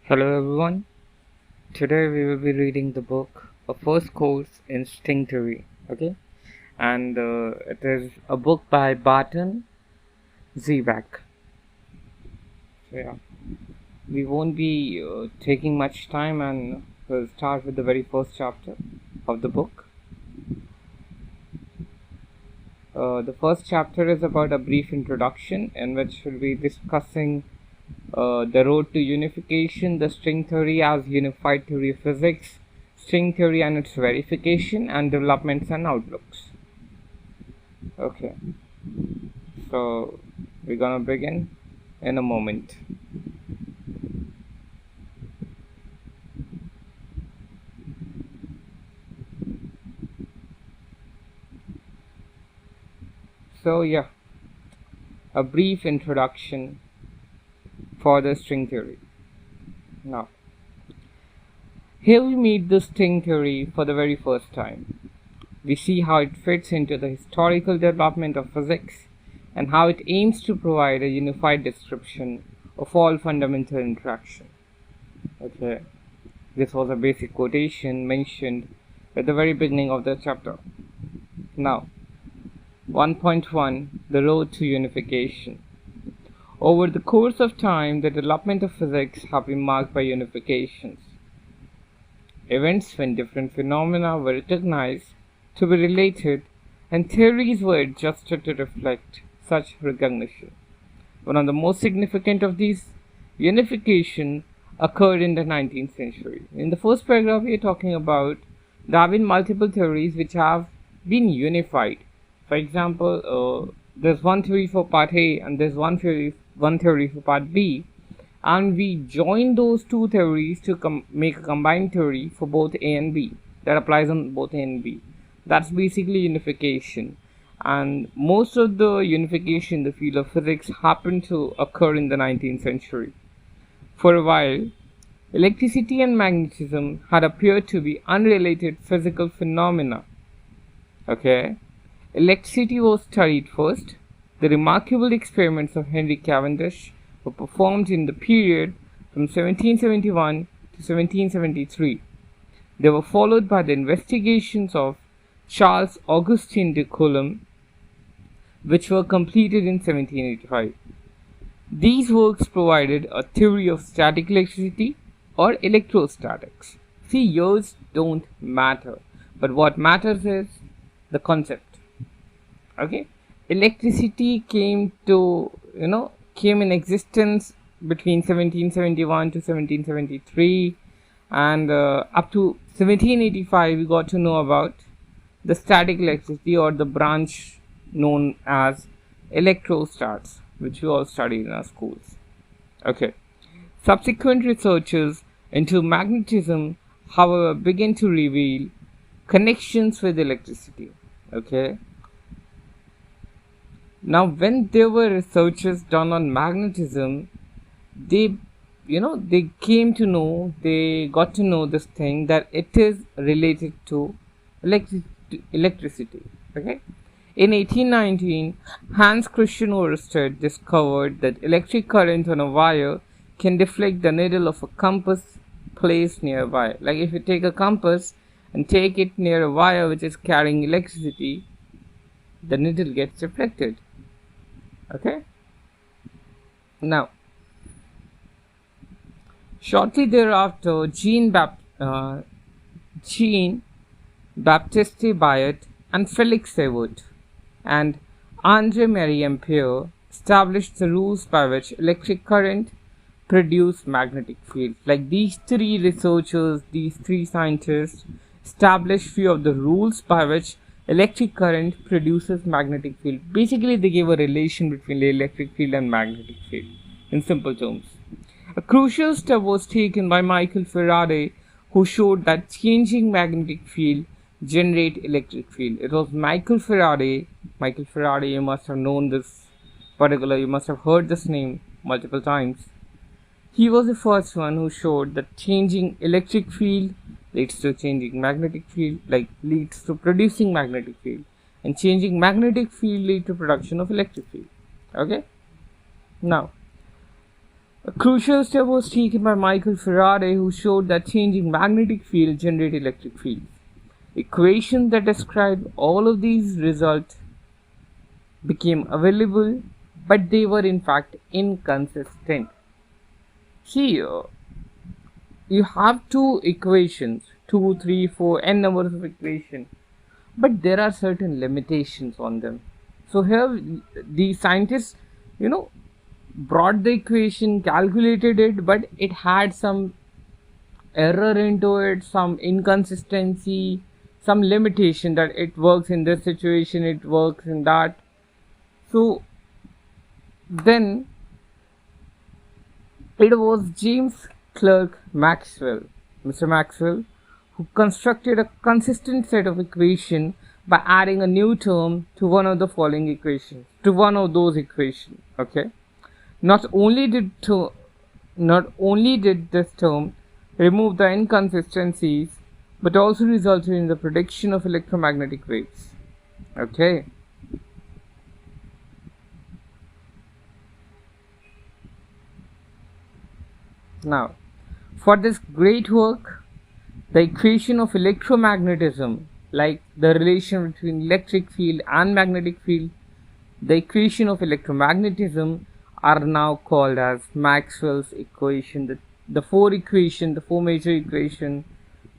Hello everyone. Today we will be reading the book, a first course in string theory. Okay, and it is a book by Barton Zwiebach. So yeah, we won't be taking much time, and we'll start with the very first chapter of the book. The first chapter is about a brief introduction, in which we'll be discussing the road to unification, the string theory as unified theory of physics, string theory and its verification, and developments and outlooks. Okay, so we're gonna begin in a moment. So yeah, a brief introduction for the string theory. Now, here we meet the string theory for the very first time. We see how it fits into the historical development of physics and how it aims to provide a unified description of all fundamental interaction. Okay, this was a basic quotation mentioned at the very beginning of the chapter. Now, 1.1 The Road to Unification. Over the course of time, the development of physics have been marked by unifications. Events when different phenomena were recognized to be related and theories were adjusted to reflect such recognition. One of the most significant of these unification occurred in the 19th century. In the first paragraph, we are talking about there have been multiple theories which have been unified. For example, there's one theory for part A and there's one theory for part B, and we join those two theories to make a combined theory for both A and B that applies on both A and B. That's basically unification, and most of the unification in the field of physics happened to occur in the 19th century. For a while, electricity and magnetism had appeared to be unrelated physical phenomena. Okay, electricity was studied first. The remarkable experiments of Henry Cavendish were performed in the period from 1771 to 1773. They were followed by the investigations of Charles Augustin de Coulomb, which were completed in 1785. These works provided a theory of static electricity or electrostatics. See, years don't matter, but what matters is the concept. Okay, electricity came in existence between 1771 to 1773, and up to 1785 we got to know about the static electricity, or the branch known as electrostats, which we all studied in our schools. Okay, subsequent researches into magnetism, however, began to reveal connections with electricity. Okay, now when there were researches done on magnetism, they got to know this thing, that it is related to electricity. Okay, in 1819, Hans Christian Ørsted discovered that electric current on a wire can deflect the needle of a compass placed nearby. Like if you take a compass and take it near a wire which is carrying electricity, the needle gets deflected. Okay, now shortly thereafter, Jean Baptiste Biot and Felix Savart and André Marie Ampère established the rules by which electric current produce magnetic fields. Like these three researchers, these three scientists established few of the rules by which electric current produces magnetic field. Basically, they gave a relation between the electric field and magnetic field in simple terms. A crucial step was taken by Michael Faraday, who showed that changing magnetic field generate electric field. It was Michael Faraday. Michael Faraday, you must have known this you must have heard this name multiple times. He was the first one who showed that changing electric field leads to changing magnetic field, leads to producing magnetic field, and changing magnetic field leads to production of electric field. Okay, now A crucial step was taken by Michael Faraday, who showed that changing magnetic field generate electric fields. Equations that describe all of these results became available, but they were in fact inconsistent. See, you have two equations, 2, 3, 4, n numbers of equations, but there are certain limitations on them. So here the scientists, brought the equation, calculated it, but it had some error into it, some inconsistency, some limitation, that it works in this situation, it works in that. So then it was James Clerk Maxwell, Mr. Maxwell, who constructed a consistent set of equations by adding a new term to one of the following equations, to one of those equations. Okay. Not only did this term remove the inconsistencies, but also resulted in the prediction of electromagnetic waves. Okay. Now, for this great work, the equation of electromagnetism, like the relation between electric field and magnetic field, the equation of electromagnetism are now called as Maxwell's equation. The four major equations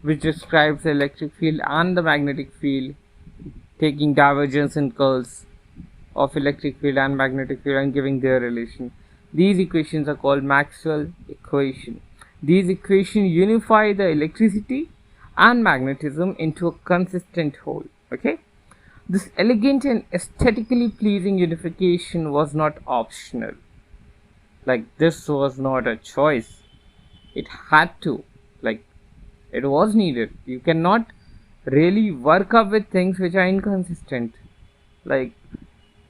which describes the electric field and the magnetic field, taking divergence and curls of electric field and magnetic field and giving their relation. These equations are called Maxwell equation. These equations unify the electricity and magnetism into a consistent whole. Okay. This elegant and aesthetically pleasing unification was not optional. Like, this was not a choice. It had to. Like, it was needed. You cannot really work up with things which are inconsistent. Like,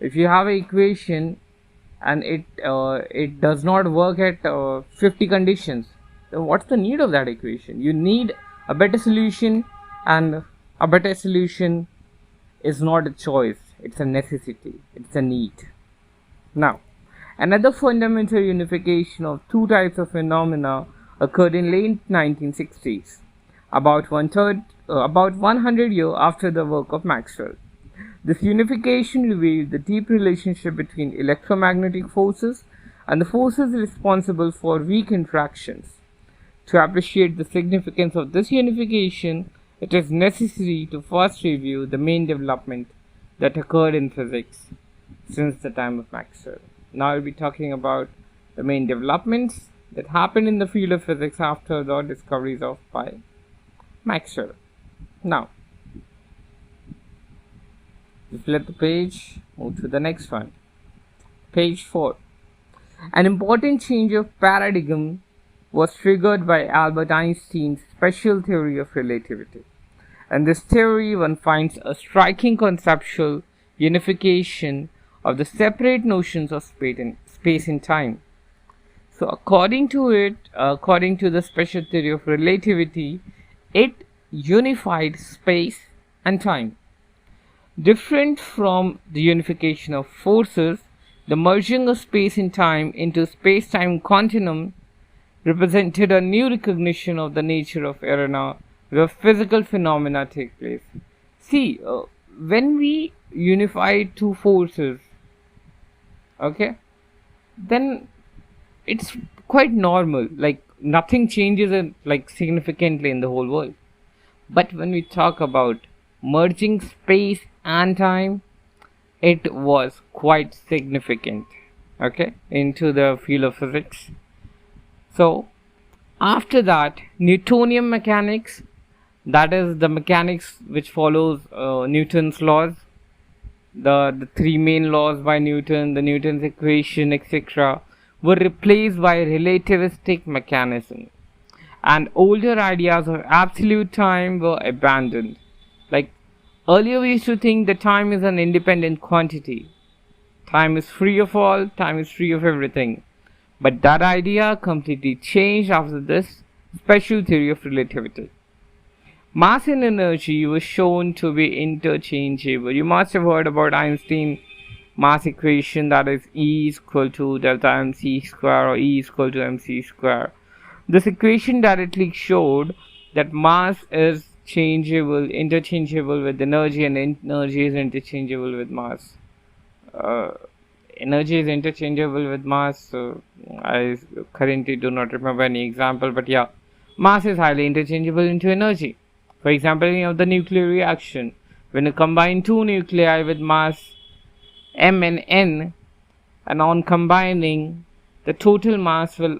if you have an equation and it does not work at 50 conditions, then what's the need of that equation? You need a better solution, and a better solution is not a choice. It's a necessity. It's a need. Now, another fundamental unification of two types of phenomena occurred in late 1960s, about 100 years after the work of Maxwell. This unification revealed the deep relationship between electromagnetic forces and the forces responsible for weak interactions. To appreciate the significance of this unification, it is necessary to first review the main development that occurred in physics since the time of Maxwell. Now we'll be talking about the main developments that happened in the field of physics after the discoveries by Maxwell. Now, we flip the page, move to the next one. Page 4. An important change of paradigm was triggered by Albert Einstein's special theory of relativity. In this theory, one finds a striking conceptual unification of the separate notions of space and time. So according to the special theory of relativity, it unified space and time. Different from the unification of forces, the merging of space and time into space-time continuum represented a new recognition of the nature of arena where physical phenomena take place. See, when we unify two forces, okay, then it's quite normal, like nothing changes significantly in the whole world. But when we talk about merging space and time, it was quite significant, okay, into the field of physics. So after that, Newtonian mechanics, that is the mechanics which follows Newton's laws, the three main laws by Newton, the Newton's equation, etc., were replaced by relativistic mechanism, and older ideas of absolute time were abandoned. Like, earlier we used to think that time is an independent quantity. Time is free of all, time is free of everything. But that idea completely changed after this special theory of relativity. Mass and energy was shown to be interchangeable. You must have heard about Einstein mass equation, that is E is equal to delta mc square or E is equal to mc square. This equation directly showed that mass is interchangeable with energy, and energy is interchangeable with mass. Energy is interchangeable with mass. So I currently do not remember any example, but yeah, mass is highly interchangeable into energy. For example, in the nuclear reaction, when you combine two nuclei with mass m and n, and on combining, the total mass will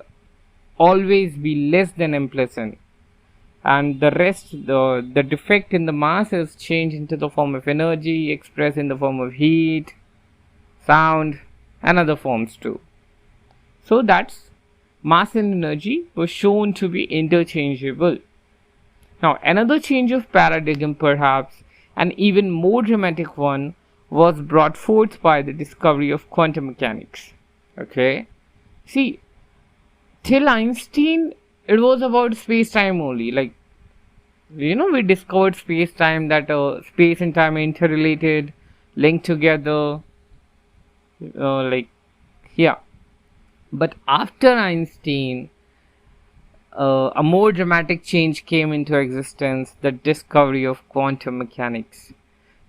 always be less than m plus n, and the rest, the defect in the mass is changed into the form of energy, expressed in the form of heat, sound, and other forms too. So that's mass and energy were shown to be interchangeable. Now another change of paradigm, perhaps an even more dramatic one, was brought forth by the discovery of quantum mechanics. Okay, see, till Einstein it was about space-time only. Like, we discovered space-time, that space and time are interrelated, linked together, but after Einstein, a more dramatic change came into existence, the discovery of quantum mechanics,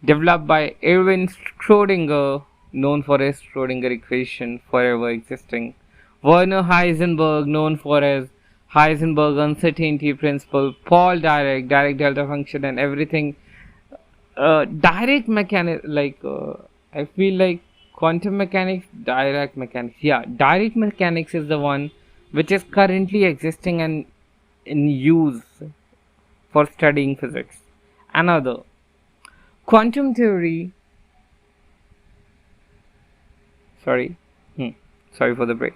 developed by Erwin Schrödinger, known for his Schrödinger equation, forever existing, Werner Heisenberg, known for his Heisenberg uncertainty principle, Paul Dirac, Dirac delta function, and everything. Direct mechanics, I feel like quantum mechanics, Dirac mechanics. Yeah, direct mechanics is the one which is currently existing and in use for studying physics. Another, quantum theory. Sorry for the break.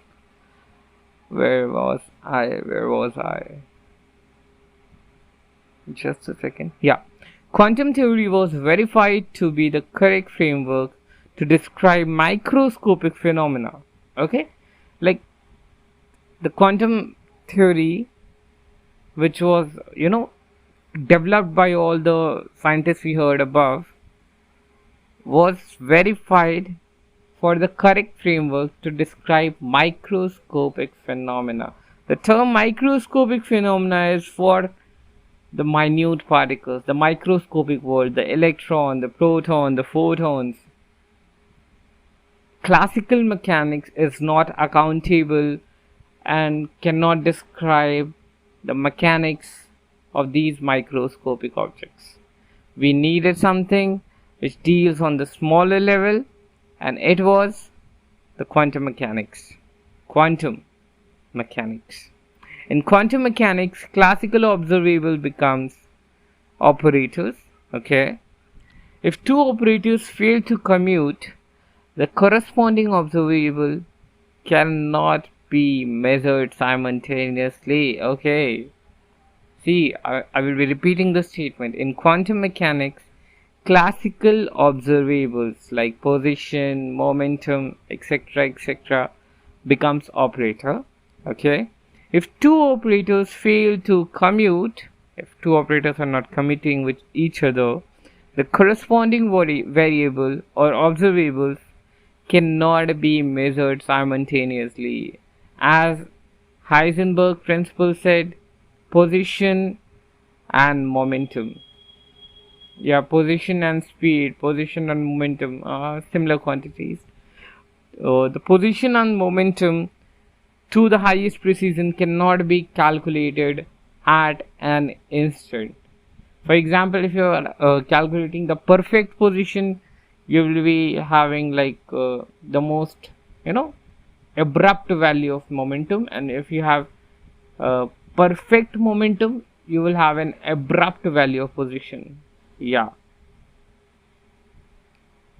Where was I? Just a second. Yeah. Quantum theory was verified to be the correct framework to describe microscopic phenomena. Okay? Like, the quantum theory, which was, developed by all the scientists we heard above, was verified for the correct framework to describe microscopic phenomena. The term microscopic phenomena is for the minute particles, the microscopic world, the electron, the proton, the photons. Classical mechanics is not accountable and cannot describe the mechanics of these microscopic objects. We needed something which deals on the smaller level, and it was the quantum mechanics. Quantum mechanics. In quantum mechanics, classical observable becomes operators. Okay. If two operators fail to commute, the corresponding observable cannot be measured simultaneously. Okay. See, I will be repeating the statement. In quantum mechanics, classical observables like position, momentum, etc. becomes operator. Okay. If two operators fail to commute, if two operators are not commuting with each other, the corresponding variable or observables cannot be measured simultaneously. As Heisenberg principle said, position and momentum. Yeah, position and speed, position and momentum are similar quantities. The position and momentum to the highest precision cannot be calculated at an instant. For example, if you are calculating the perfect position, you will be having the most abrupt value of momentum, and if you have perfect momentum, you will have an abrupt value of position. Yeah.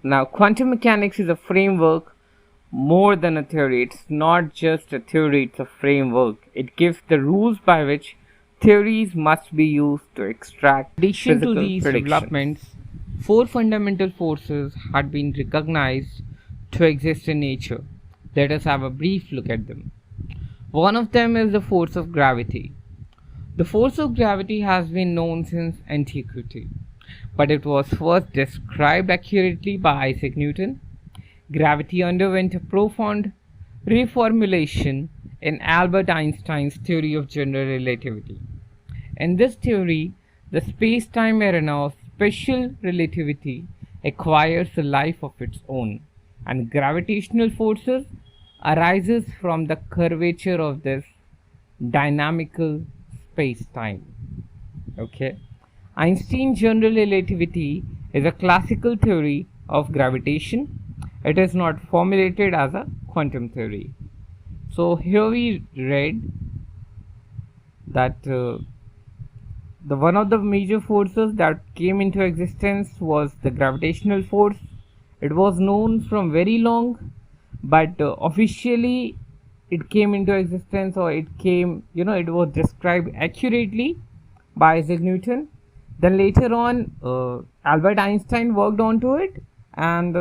Now, quantum mechanics is a framework more than a theory. It's not just a theory, it's a framework. It gives the rules by which theories must be used to extract In addition to these predictions. developments, 4 fundamental forces had been recognized to exist in nature. Let us have a brief look at them. One of them is the force of gravity. The force of gravity has been known since antiquity, but it was first described accurately by Isaac Newton. Gravity underwent a profound reformulation in Albert Einstein's theory of general relativity. In this theory, the space-time arena of special relativity acquires a life of its own, and gravitational forces arises from the curvature of this dynamical space-time. Okay, Einstein's general relativity is a classical theory of gravitation. It is not formulated as a quantum theory. So here we read that the one of the major forces that came into existence was the gravitational force. It was known from very long, but officially it came into existence, or it came, it was described accurately by Isaac Newton. Then later on, Albert Einstein worked onto it, and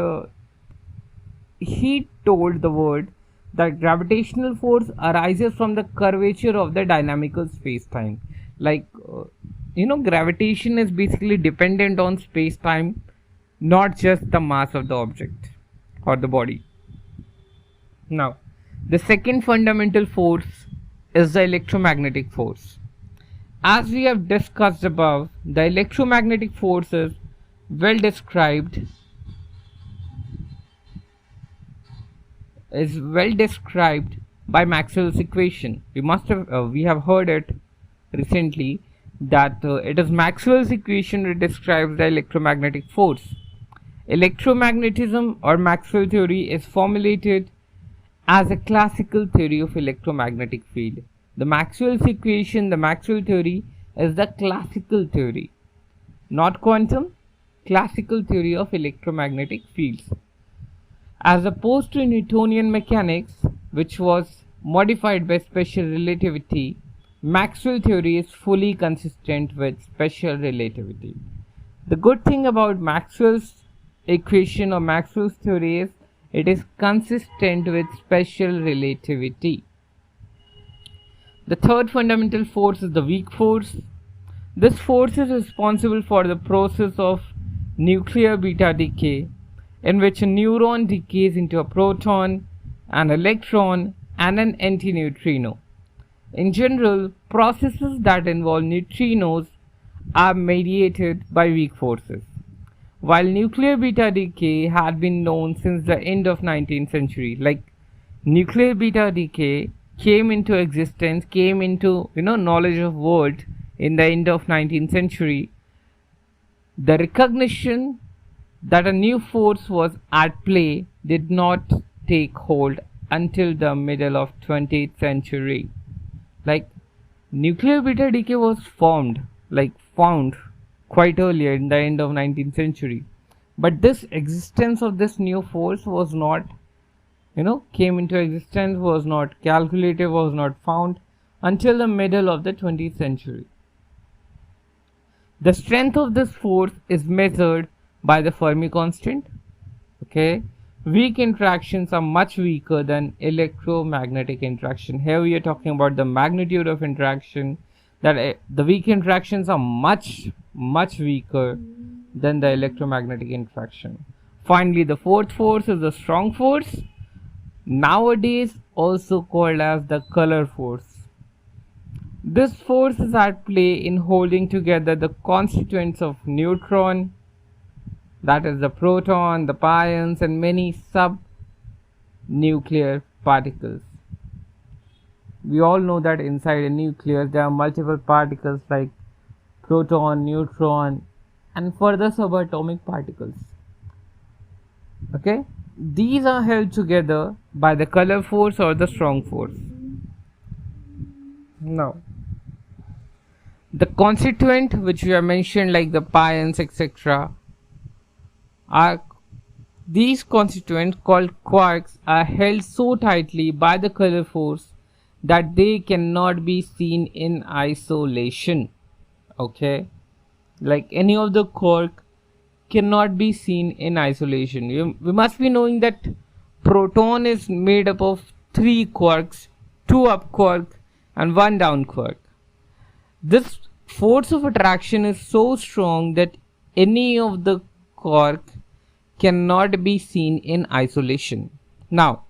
he told the world that gravitational force arises from the curvature of the dynamical space-time. Like, gravitation is basically dependent on space-time, not just the mass of the object or the body. Now, the second fundamental force is the electromagnetic force. As we have discussed above, the electromagnetic force is well described by Maxwell's equation. We have heard it recently that it is Maxwell's equation that describes the electromagnetic force. Electromagnetism or Maxwell theory is formulated as a classical theory of electromagnetic field. The Maxwell's equation, the Maxwell theory, is the classical theory, not quantum, classical theory of electromagnetic fields. As opposed to Newtonian mechanics, which was modified by special relativity, Maxwell theory is fully consistent with special relativity. The good thing about Maxwell's equation or Maxwell's theory is it is consistent with special relativity. The third fundamental force is the weak force. This force is responsible for the process of nuclear beta decay, in which a neuron decays into a proton, an electron, and an antineutrino. In general, processes that involve neutrinos are mediated by weak forces. While nuclear beta decay had been known since the end of 19th century, like nuclear beta decay came into existence, came into knowledge of world in the end of 19th century, the recognition that a new force was at play did not take hold until the middle of 20th century. Like, nuclear beta decay was found quite earlier in the end of 19th century, but this existence of this new force was not came into existence, was not calculated, was not found until the middle of the 20th century. The strength of this force is measured by the Fermi constant. Okay, weak interactions are much weaker than electromagnetic interaction. Here we are talking about the magnitude of interaction, that the weak interactions are much weaker than the electromagnetic interaction. Finally, the fourth force is the strong force, nowadays also called as the color force. This force is at play in holding together the constituents of neutron, that is the proton, the pions, and many sub-nuclear particles. We all know that inside a nucleus there are multiple particles like proton, neutron, and further subatomic particles. Okay, these are held together by the color force or the strong force. Now, the constituent which we have mentioned, like the pions, etc., these constituents called quarks are held so tightly by the color force that they cannot be seen in isolation. Okay, like any of the quark cannot be seen in isolation. We must be knowing that proton is made up of 3 quarks, 2 up quark and 1 down quark. This force of attraction is so strong that any of the quark cannot be seen in isolation. Now,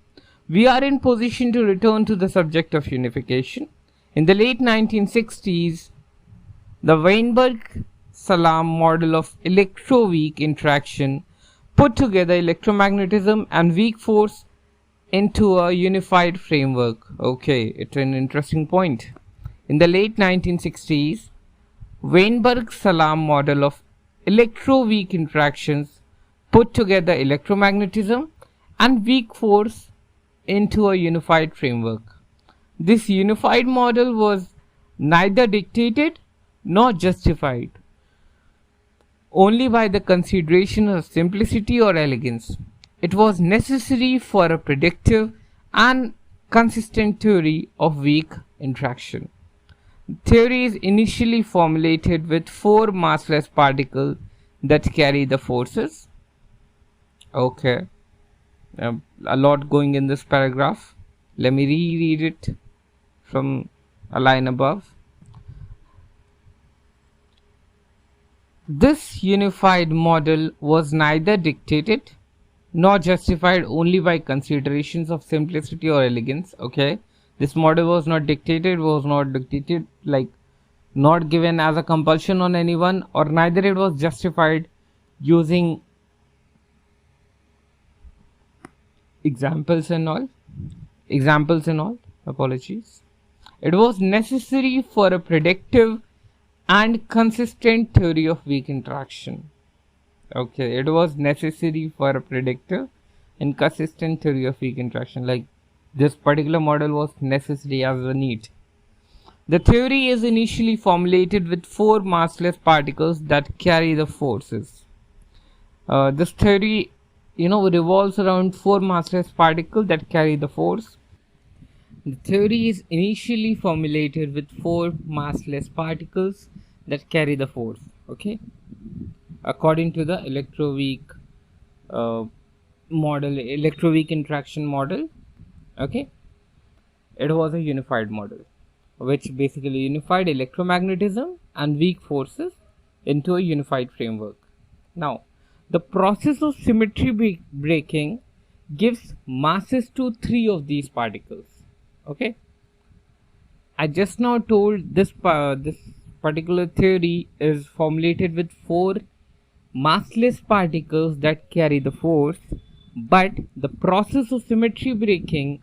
we are in position to return to the subject of unification. In the late 1960s, the Weinberg-Salam model of electro-weak interaction put together electromagnetism and weak force into a unified framework. Okay, it's an interesting point. In the late 1960s, Weinberg-Salam model of electro-weak interactions put together electromagnetism and weak force into a unified framework. This unified model was neither dictated nor justified only by the consideration of simplicity or elegance. It was necessary for a predictive and consistent theory of weak interaction. The theory is initially formulated with 4 massless particles that carry the forces. Okay, a lot going in this paragraph. Let me reread it from a line above. This unified model was neither dictated nor justified only by considerations of simplicity or elegance. Okay, this model was not dictated, like not given as a compulsion on anyone, or neither it was justified using examples and all. Apologies. It was necessary for a predictive and consistent theory of weak interaction. Okay, it was necessary for a predictive and consistent theory of weak interaction. Like this particular model was necessary as a need. The theory is initially formulated with 4 massless particles that carry the forces. This theory, revolves around 4 massless particles that carry the force. The theory is initially formulated with 4 massless particles that carry the force. Okay, according to the electroweak interaction model. Okay, it was a unified model which basically unified electromagnetism and weak forces into a unified framework. Now, the process of symmetry breaking gives masses to 3 of these particles. Okay, I just now told this particular theory is formulated with 4 massless particles that carry the force, but the process of symmetry breaking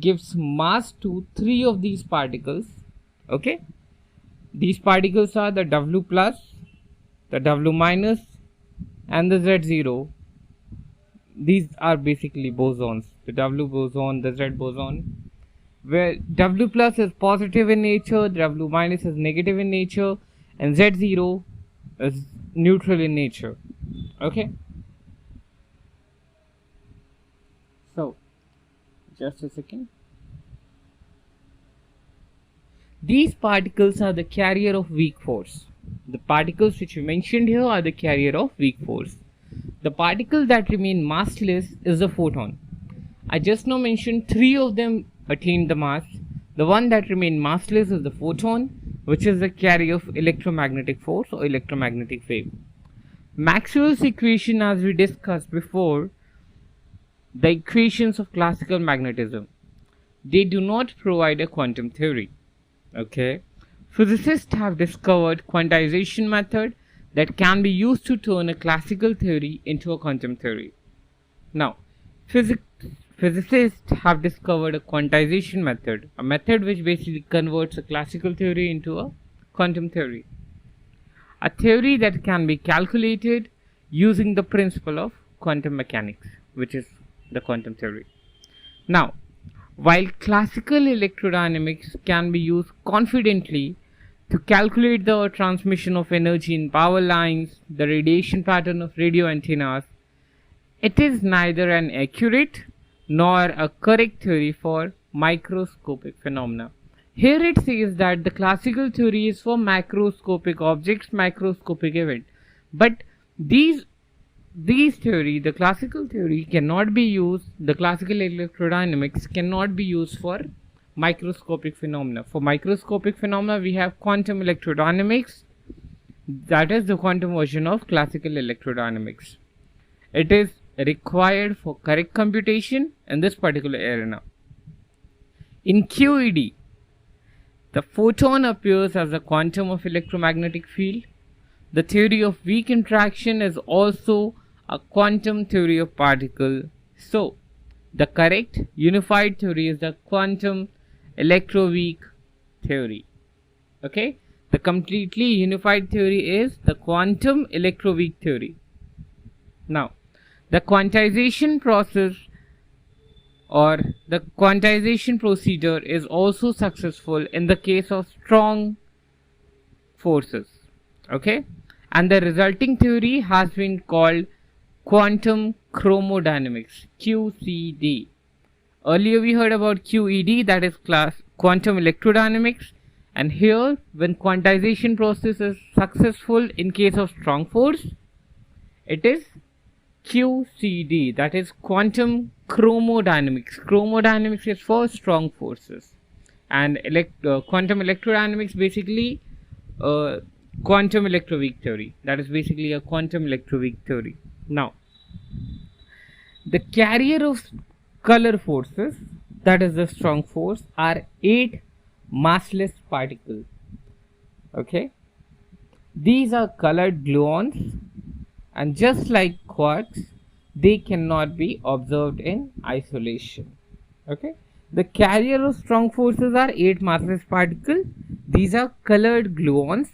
gives mass to 3 of these particles. Okay, these particles are the W plus, the W minus, and the Z0. These are basically bosons, the W boson, the Z boson, where W plus is positive in nature, W minus is negative in nature, and Z0 is neutral in nature. Okay, so just a second. These particles are the carrier of weak force. The particles which we mentioned here are the carrier of weak force. The particle that remain massless is the photon. I just now mentioned 3 of them attained the mass. The one that remained massless is the photon, which is the carrier of electromagnetic force or electromagnetic wave. Maxwell's equation, as we discussed before, the equations of classical magnetism, they do not provide a quantum theory. Okay, physicists have discovered quantization method that can be used to turn a classical theory into a quantum theory. Now, physicists have discovered a quantization method, a method which basically converts a classical theory into a quantum theory, a theory that can be calculated using the principle of quantum mechanics, which is the quantum theory. Now, while classical electrodynamics can be used confidently to calculate the transmission of energy in power lines, the radiation pattern of radio antennas, it is neither an accurate nor a correct theory for microscopic phenomena. Here it says that the classical theory is for macroscopic objects, microscopic events, but the classical theory cannot be used, the classical electrodynamics cannot be used for microscopic phenomena. For microscopic phenomena, we have quantum electrodynamics, that is the quantum version of classical electrodynamics. It is required for correct computation in this particular arena. In QED, the photon appears as a quantum of electromagnetic field. The theory of weak interaction is also a quantum theory of particle. So, the correct unified theory is the quantum electroweak theory. Okay, the completely unified theory is the quantum electroweak theory. Now, the quantization process or the quantization procedure is also successful in the case of strong forces. Okay, and the resulting theory has been called quantum chromodynamics, QCD. Earlier we heard about QED, that is quantum electrodynamics, and here when quantization process is successful in case of strong force, it is QCD, that is quantum chromodynamics. Chromodynamics is for strong forces, and quantum electrodynamics basically quantum electroweak theory, that is basically a quantum electroweak theory. Now, the carrier of color forces, that is the strong force, are 8 massless particles. Okay, these are colored gluons, and just like quarks, they cannot be observed in isolation. Okay, the carrier of strong forces are 8 massless particles. These are colored gluons,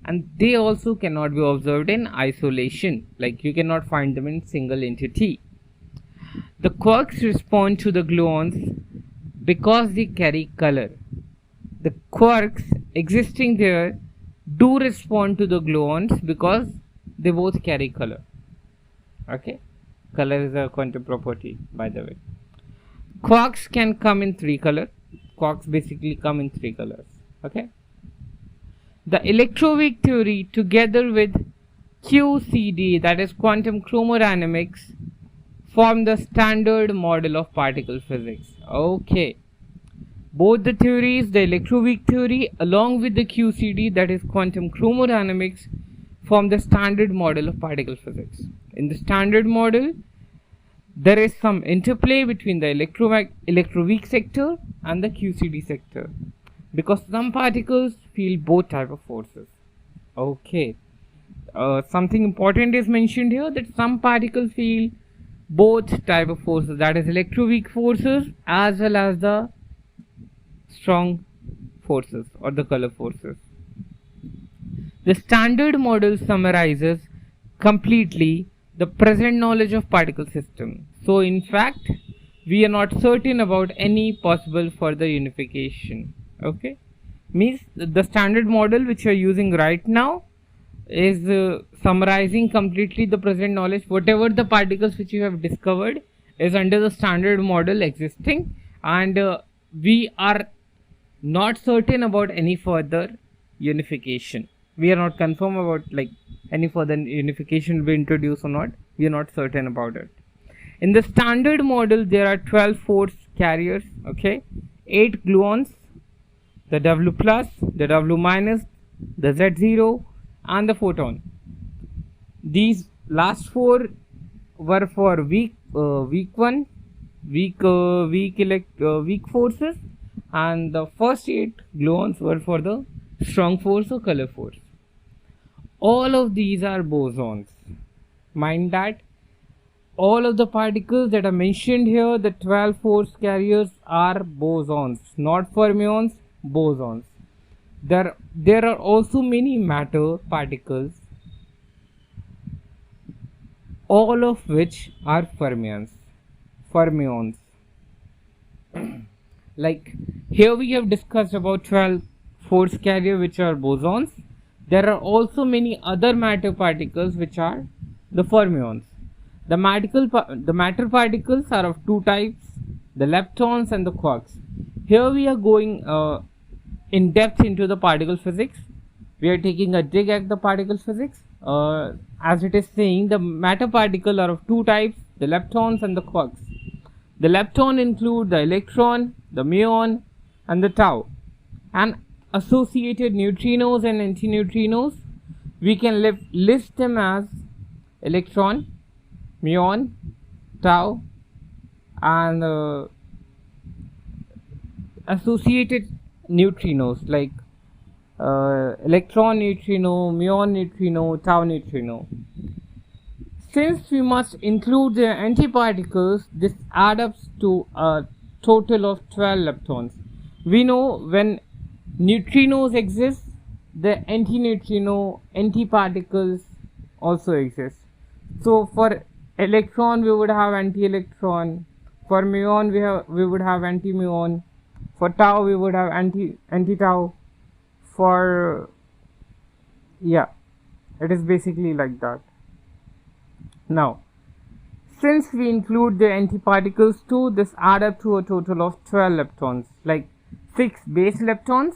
and they also cannot be observed in isolation, like you cannot find them in single entity. The quarks respond to the gluons because they carry color. The quarks existing there do respond to the gluons because they both carry color. Okay, color is a quantum property, by the way. Quarks can come in 3 colors. Quarks basically come in 3 colors. Okay, the electroweak theory together with QCD, that is quantum chromodynamics, form the standard model of particle physics. Okay, both the theories, the electroweak theory along with the QCD, that is quantum chromodynamics, form the standard model of particle physics. In the standard model, there is some interplay between the electroweak sector and the QCD sector, because some particles feel both type of forces. Okay, something important is mentioned here, that some particles feel both type of forces, that is electroweak forces as well as the strong forces or the color forces. The standard model summarizes completely the present knowledge of particle system. So in fact, we are not certain about any possible further unification. Okay, means the standard model which you are using right now is summarizing completely the present knowledge. Whatever the particles which you have discovered is under the standard model existing, and we are not certain about any further unification. We are not confirmed about like any further unification will be introduced or not. We are not certain about it. In the standard model, there are 12 force carriers. Okay, 8 gluons, the W plus, the W minus, the Z0, and the photon. These last 4 were for weak forces, and the first 8 gluons were for the strong force or color force. All of these are bosons. Mind that all of the particles that are mentioned here, the 12 force carriers, are bosons, not fermions, bosons. There are also many matter particles, all of which are fermions. Like here we have discussed about 12 force carrier which are bosons. There are also many other matter particles which are the fermions. The matter particles are of 2 types, the leptons and the quarks. Here we are going in depth into the particle physics. We are taking a dig at the particle physics. As it is saying, the matter particles are of 2 types, the leptons and the quarks. The lepton include the electron, the muon, and the tau, and associated neutrinos and antineutrinos. We can list them as electron, muon, tau, and associated neutrinos like electron neutrino, muon neutrino, tau neutrino. Since we must include the antiparticles, this adds up to a total of 12 leptons. We know when neutrinos exist, the antineutrino antiparticles also exist. So for electron we would have anti-electron, for muon we would have anti-muon, for tau we would have anti-tau, for it is basically like that. Now, since we include the antiparticles too, this adds up to a total of 12 leptons, like 6 base leptons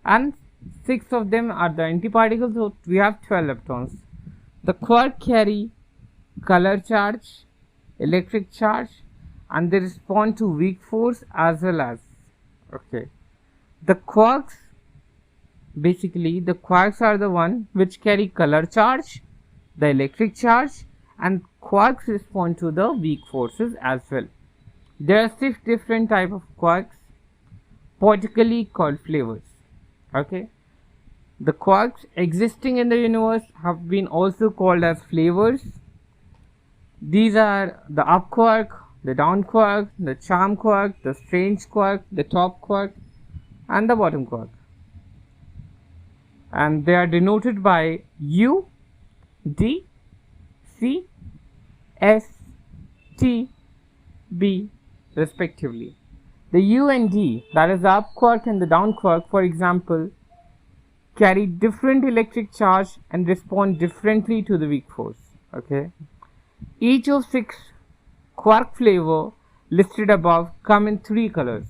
and 6 of them are the antiparticles, so we have 12 leptons. The quark carry color charge, electric charge, and they respond to weak force as well as, the quarks, basically the quarks are the one which carry color charge, the electric charge, and quarks respond to the weak forces as well. There are 6 different types of quarks, poetically called flavors. The quarks existing in the universe have been also called as flavors. These are the up quark, the down quark, the charm quark, the strange quark, the top quark, and the bottom quark. And they are denoted by U, D, C, S, T, B respectively. The U and D, that is the up quark and the down quark, for example, carry different electric charge and respond differently to the weak force. Each of 6 quark flavor listed above come in 3 colors.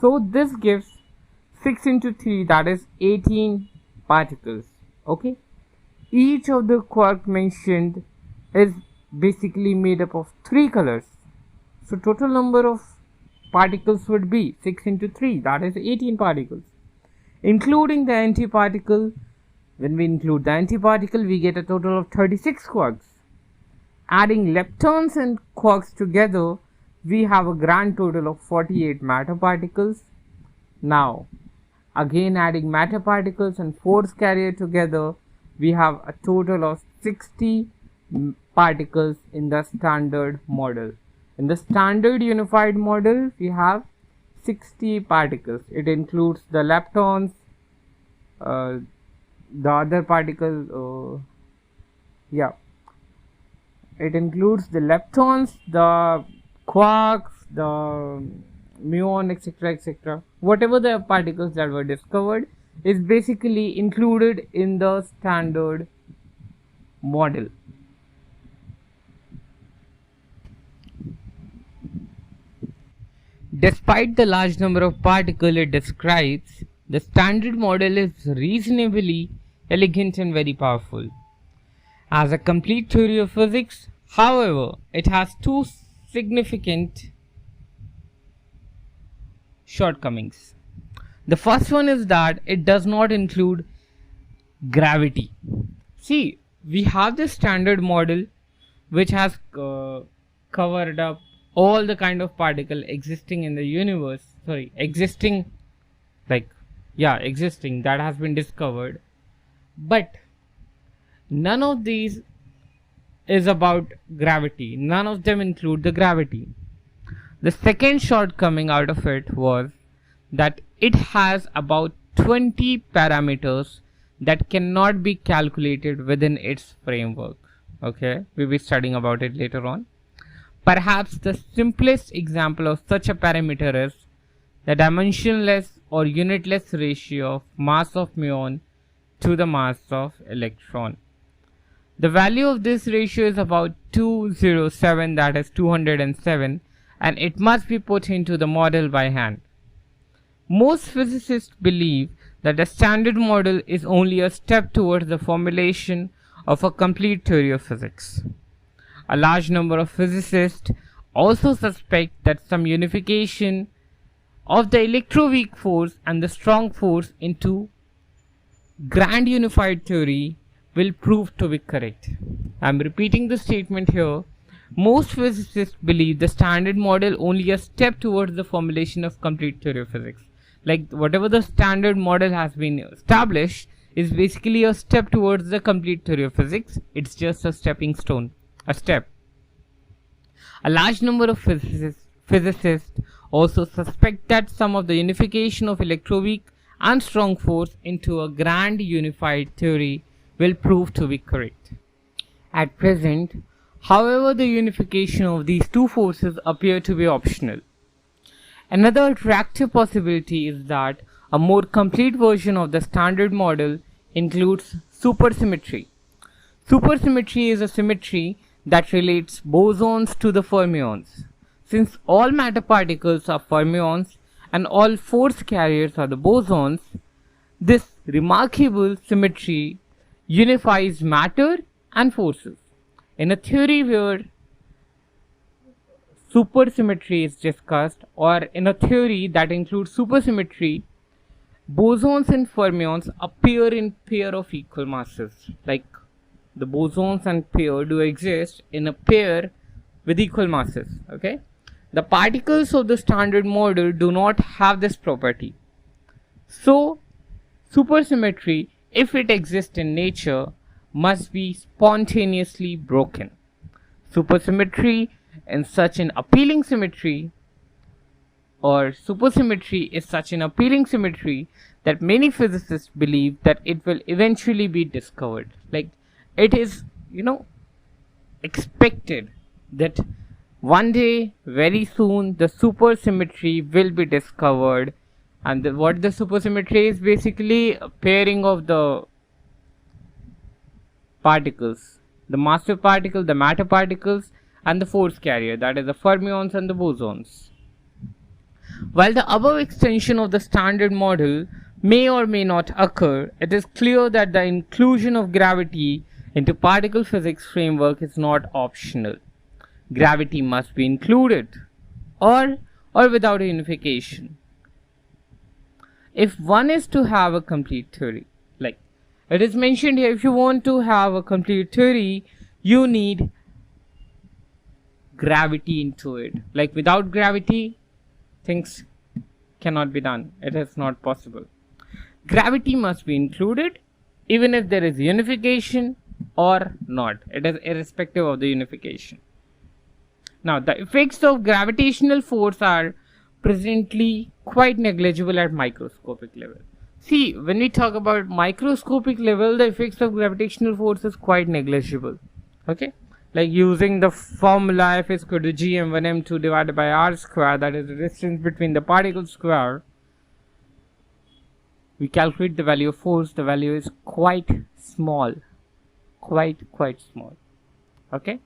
So this gives 6 into 3, that is 18 particles. Each of the quark mentioned is basically made up of 3 colors. So total number of particles would be 6 into 3, that is 18 particles. Including the antiparticle, when we include the antiparticle, we get a total of 36 quarks. Adding leptons and quarks together, we have a grand total of 48 matter particles. Now, again adding matter particles and force carrier together, we have a total of 60 particles in the standard model. In the standard unified model, we have 60 particles. It includes the leptons, the other particles, it includes the leptons, the quarks, the muon, etc., etc. Whatever the particles that were discovered is basically included in the standard model. Despite the large number of particles it describes, the standard model is reasonably elegant and very powerful. As a complete theory of physics, however, it has 2 significant shortcomings. The first one is that it does not include gravity. See, we have the standard model which has covered up all the kind of particle existing in the universe, existing that has been discovered, but none of these is about gravity. None of them include the gravity. The second shortcoming out of it was that it has about 20 parameters that cannot be calculated within its framework. We'll be studying about it later on. Perhaps the simplest example of such a parameter is the dimensionless or unitless ratio of mass of muon to the mass of electron. The value of this ratio is about 207, that is 207, and it must be put into the model by hand. Most physicists believe that the standard model is only a step towards the formulation of a complete theory of physics. A large number of physicists also suspect that some unification of the electroweak force and the strong force into grand unified theory will prove to be correct. I am repeating the statement here Most physicists believe the standard model only a step towards the formulation of complete theory of physics. Like whatever the standard model has been established is basically a step towards the complete theory of physics. It's just a stepping stone, a step. A large number of physicists also suspect that some of the unification of electroweak and strong force into a grand unified theory will prove to be correct. At present, however, the unification of these two forces appear to be optional. Another attractive possibility is that a more complete version of the standard model includes supersymmetry. Supersymmetry is a symmetry that relates bosons to the fermions. Since all matter particles are fermions and all force carriers are the bosons, this remarkable symmetry unifies matter and forces. In a theory where supersymmetry is discussed, or in a theory that includes supersymmetry, bosons and fermions appear in pair of equal masses. Like the bosons and pair do exist in a pair with equal masses. Okay, the particles of the standard model do not have this property. So, supersymmetry, if it exists in nature, must be spontaneously broken. Supersymmetry in such an appealing symmetry, or supersymmetry is such an appealing symmetry that many physicists believe that it will eventually be discovered. Like it is, expected that one day, very soon, the supersymmetry will be discovered. And what the supersymmetry is basically a pairing of the particles, the massive particle, the matter particles, and the force carrier, that is the fermions and the bosons. While the above extension of the standard model may or may not occur, it is clear that the inclusion of gravity into particle physics framework is not optional. Gravity must be included, or without a unification, if one is to have a complete theory. Like it is mentioned here, if you want to have a complete theory, you need gravity into it. Like without gravity, things cannot be done. It is not possible. Gravity must be included, even if there is unification or not. It is irrespective of the unification. Now, the effects of gravitational force are presently quite negligible at microscopic level. See, when we talk about microscopic level, the effects of gravitational force is quite negligible. Okay, like using the formula F is equal to gm1m2 divided by r square, that is the distance between the particle square, we calculate the value of force. The value is quite small, quite small. Okay,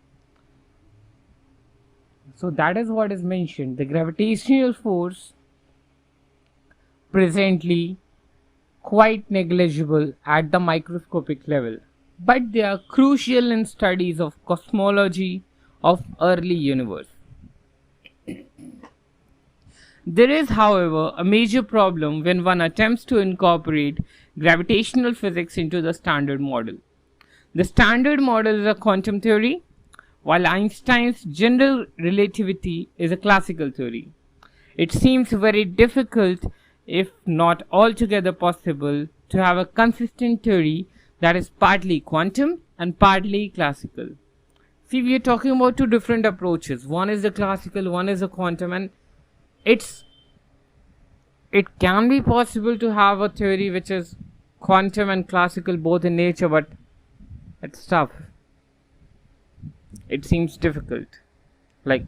so that is what is mentioned. The gravitational force presently quite negligible at the microscopic level, but they are crucial in studies of cosmology of early universe. There is, however, a major problem when one attempts to incorporate gravitational physics into the standard model. The standard model is a quantum theory, while Einstein's general relativity is a classical theory. It seems very difficult, if not altogether possible, to have a consistent theory that is partly quantum and partly classical. See, we are talking about two different approaches. One is the classical, one is the quantum, and it can be possible to have a theory which is quantum and classical both in nature, but it's tough. It seems difficult. Like,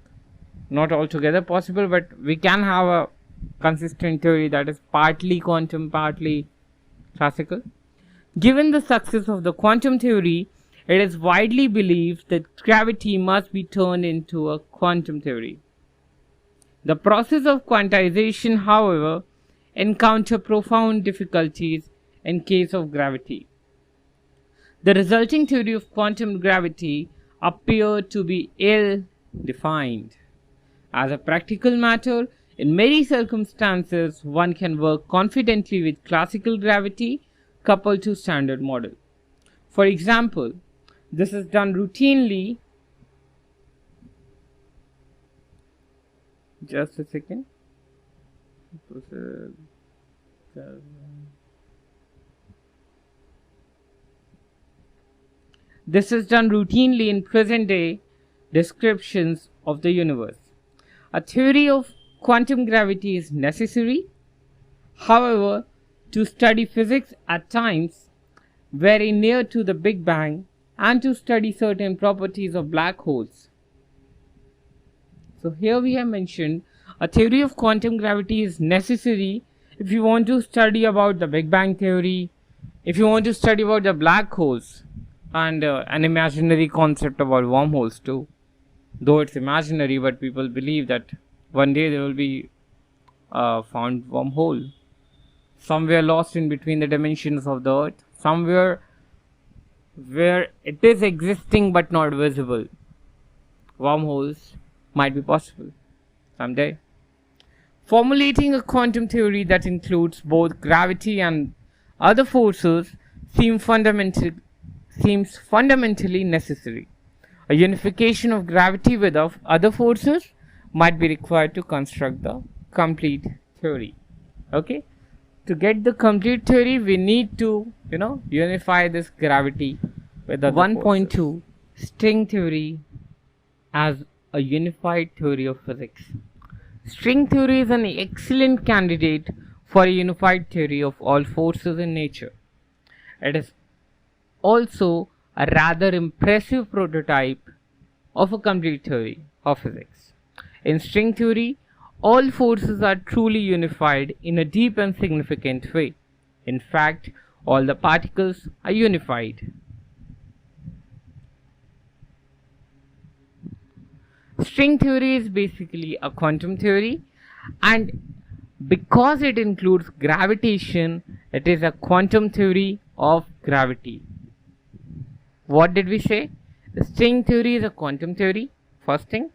not altogether possible, but we can have a consistent theory that is partly quantum, partly classical. Given the success of the quantum theory, it is widely believed that gravity must be turned into a quantum theory. The process of quantization, however, encounter profound difficulties in case of gravity. The resulting theory of quantum gravity appeared to be ill-defined. As a practical matter, in many circumstances, one can work confidently with classical gravity coupled to standard model. For example, this is done routinely Just a second. This is done routinely in present day descriptions of the universe. A theory of quantum gravity is necessary, however, to study physics at times very near to the Big Bang and to study certain properties of black holes. So here we have mentioned a theory of quantum gravity is necessary if you want to study about the Big Bang theory, if you want to study about the black holes, and an imaginary concept about wormholes too. Though it's imaginary, but people believe that one day there will be found wormhole somewhere lost in between the dimensions of the earth, somewhere where it is existing but not visible. Wormholes might be possible someday. Formulating a quantum theory that includes both gravity and other forces seems fundamentally necessary. A unification of gravity with other forces might be required to construct the complete theory. Okay? To get the complete theory, we need to, unify this gravity with other 1.2 string theory as a unified theory of physics. String theory is an excellent candidate for a unified theory of all forces in nature. It is also a rather impressive prototype of a complete theory of physics. In string theory, all forces are truly unified in a deep and significant way. In fact, all the particles are unified. String theory is basically a quantum theory, and because it includes gravitation, it is a quantum theory of gravity. What did we say? The string theory is a quantum theory, first thing,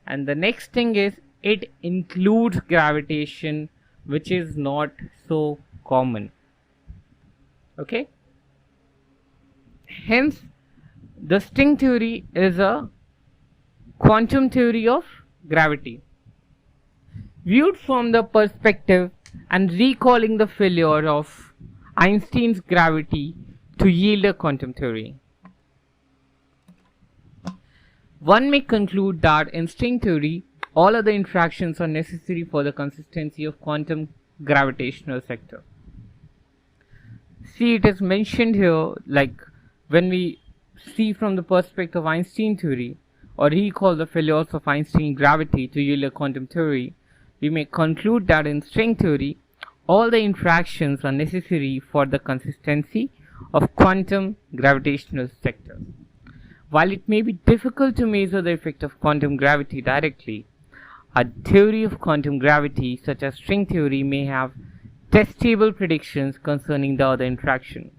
and the next thing is it includes gravitation, which is not so common. Okay? Hence, the string theory is a quantum theory of gravity. Viewed from the perspective and recalling the failure of Einstein's gravity to yield a quantum theory, one may conclude that in string theory, all other interactions are necessary for the consistency of quantum gravitational sector. See, it is mentioned here, like when we see from the perspective of Einstein theory, or recall the failures of Einstein's gravity to yield a quantum theory, we may conclude that in string theory, all the interactions are necessary for the consistency of quantum gravitational sector. While it may be difficult to measure the effect of quantum gravity directly, a theory of quantum gravity such as string theory may have testable predictions concerning the other interaction.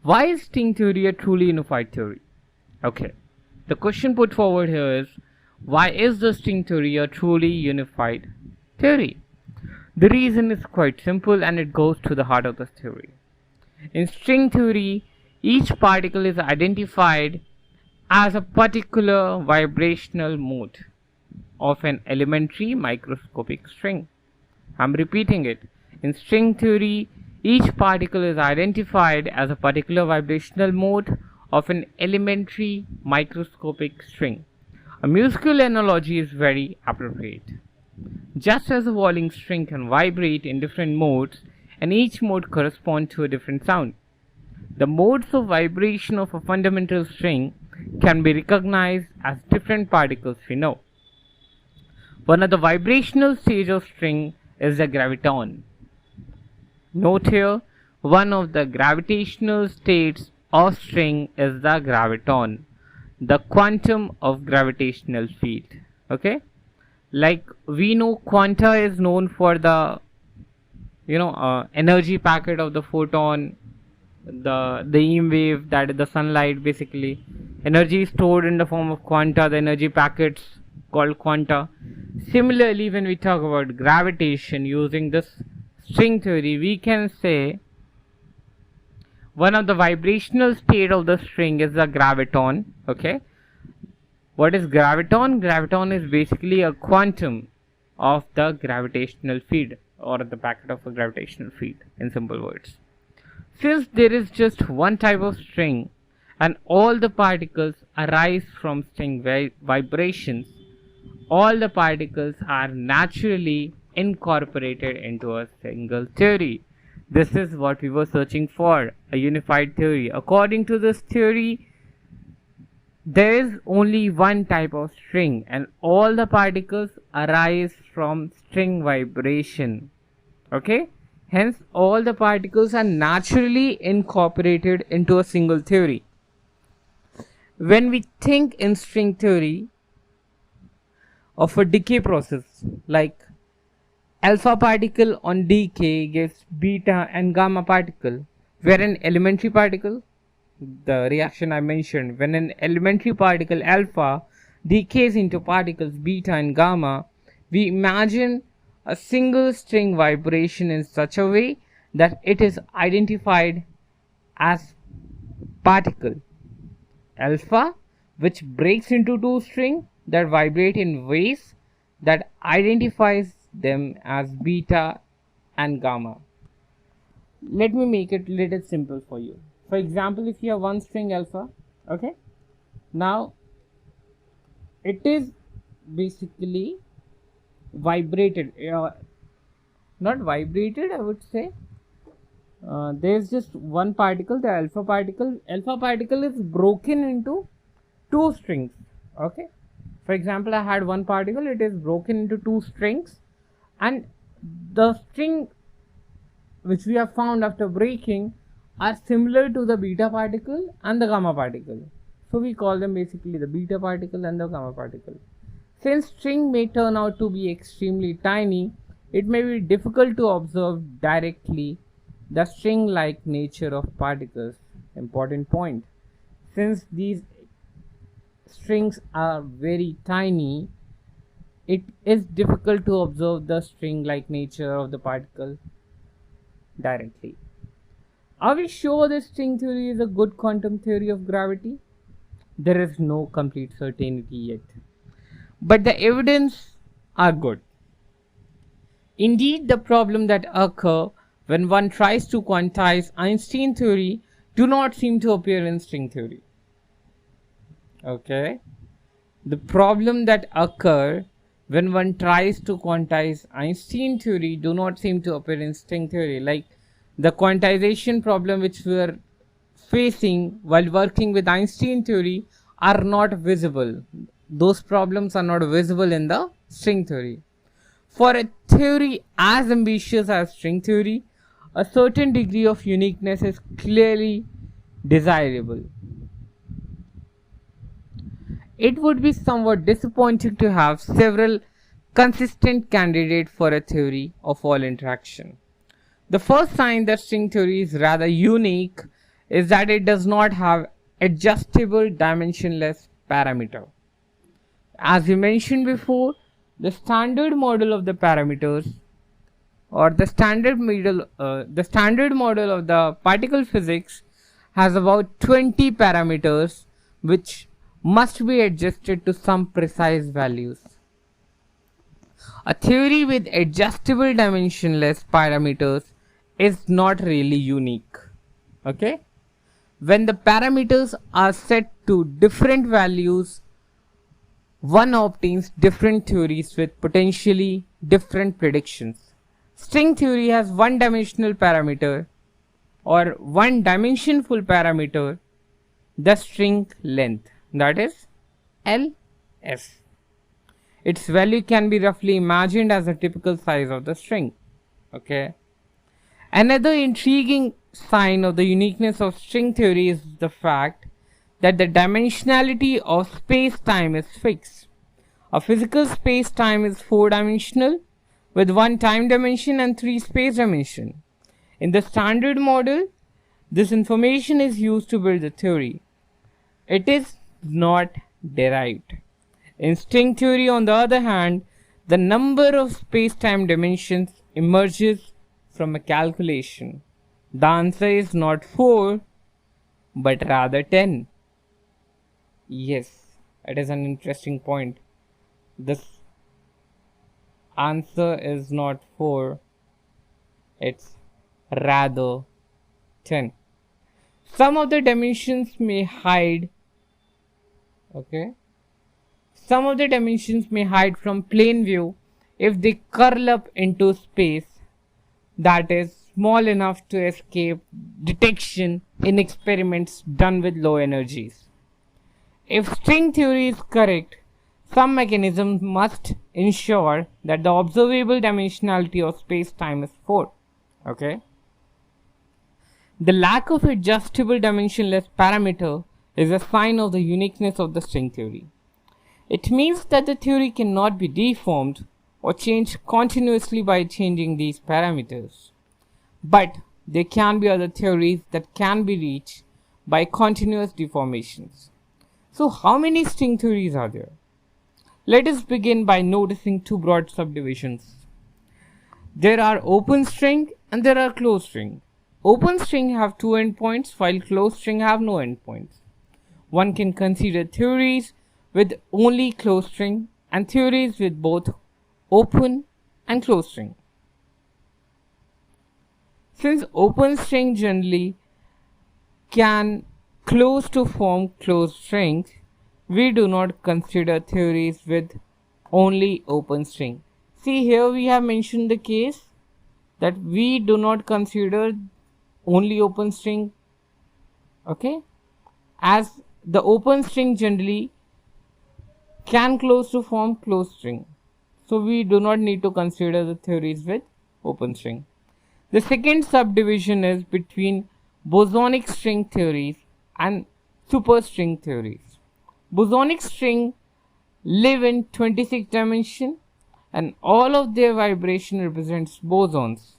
Why is string theory a truly unified theory? Okay, the question put forward here is, why is the string theory a truly unified theory? The reason is quite simple and it goes to the heart of the theory. In string theory, each particle is identified as a particular vibrational mode of an elementary microscopic string. I'm repeating it. In string theory, each particle is identified as a particular vibrational mode of an elementary microscopic string. A musical analogy is very appropriate. Just as a falling string can vibrate in different modes, and each mode corresponds to a different sound, the modes of vibration of a fundamental string can be recognized as different particles we know. One of the vibrational stages of string is the graviton. Note here, one of the gravitational states of string is the graviton, the quantum of gravitational field. Okay, like we know quanta is known for the energy packet of the photon, the EM wave, that is the sunlight. Basically, energy is stored in the form of quanta, the energy packets called quanta. Similarly, when we talk about gravitation using this string theory, we can say one of the vibrational state of the string is the graviton. Okay, What is graviton? Graviton is basically a quantum of the gravitational field, or the packet of a gravitational field, in simple words. Since there is just one type of string and all the particles arise from string vibrations, all the particles are naturally incorporated into a single theory. This is what we were searching for, a unified theory. According to this theory, there is only one type of string and all the particles arise from string vibration. Okay? Hence, all the particles are naturally incorporated into a single theory. When we think in string theory of a decay process, like alpha particle on decay gives beta and gamma particle, where an elementary particle, the reaction I mentioned, when an elementary particle alpha decays into particles beta and gamma, we imagine a single string vibration in such a way that it is identified as particle alpha, which breaks into two strings that vibrate in ways that identifies them as beta and gamma. Let me make it little simple for you. For example, if you have one string alpha, okay, now it is basically vibrated, not vibrated, I would say. There is just one particle, the alpha particle. Alpha particle is broken into two strings. Okay. For example, I had one particle, it is broken into two strings, and the string which we have found after breaking are similar to the beta particle and the gamma particle. So we call them basically the beta particle and the gamma particle. Since string may turn out to be extremely tiny, it may be difficult to observe directly the string-like nature of particles. Important point. Since these strings are very tiny, it is difficult to observe the string-like nature of the particle directly. Are we sure that string theory is a good quantum theory of gravity? There is no complete certainty yet, but the evidence are good. Indeed, the problem that occur when one tries to quantize Einstein theory do not seem to appear in string theory. Okay, the problem that occur when one tries to quantize Einstein theory do not seem to appear in string theory, like the quantization problem which we are facing while working with Einstein theory are not visible. Those problems are not visible in the string theory. For a theory as ambitious as string theory, a certain degree of uniqueness is clearly desirable. It would be somewhat disappointing to have several consistent candidates for a theory of all interaction. The first sign that string theory is rather unique is that it does not have adjustable dimensionless parameter. As we mentioned before, the standard model of the parameters, or the standard model of the particle physics has about 20 parameters which must be adjusted to some precise values. A theory with adjustable dimensionless parameters is not really unique. Okay? When the parameters are set to different values, one obtains different theories with potentially different predictions. String theory has one-dimensional parameter or one-dimensionful parameter, the string length, that is LS. Its value can be roughly imagined as a typical size of the string. Okay. Another intriguing sign of the uniqueness of string theory is the fact that the dimensionality of space-time is fixed. A physical space-time is 4-dimensional with 1 time dimension and 3 space dimension. In the standard model, this information is used to build the theory. It is not derived. In string theory, on the other hand, the number of space-time dimensions emerges from a calculation. The answer is not 4, but rather 10. Yes, it is an interesting point. This answer is not 4, it's rather 10. Some of the dimensions may hide, okay? Some of the dimensions may hide from plain view if they curl up into space that is small enough to escape detection in experiments done with low energies. If string theory is correct, some mechanism must ensure that the observable dimensionality of space-time is 4. Okay? The lack of adjustable dimensionless parameter is a sign of the uniqueness of the string theory. It means that the theory cannot be deformed or changed continuously by changing these parameters. But there can be other theories that can be reached by continuous deformations. So how many string theories are there? Let us begin by noticing 2 broad subdivisions. There are open string and there are closed string. Open string have 2 endpoints while closed string have no endpoints. One can consider theories with only closed string and theories with both open and closed string. Since open string generally can close to form closed strings, we do not consider theories with only open string. See, here we have mentioned the case that we do not consider only open string, okay, as the open string generally can close to form closed string. So we do not need to consider the theories with open string. The second subdivision is between bosonic string theories and superstring theories. Bosonic string live in 26 dimension and all of their vibration represents bosons.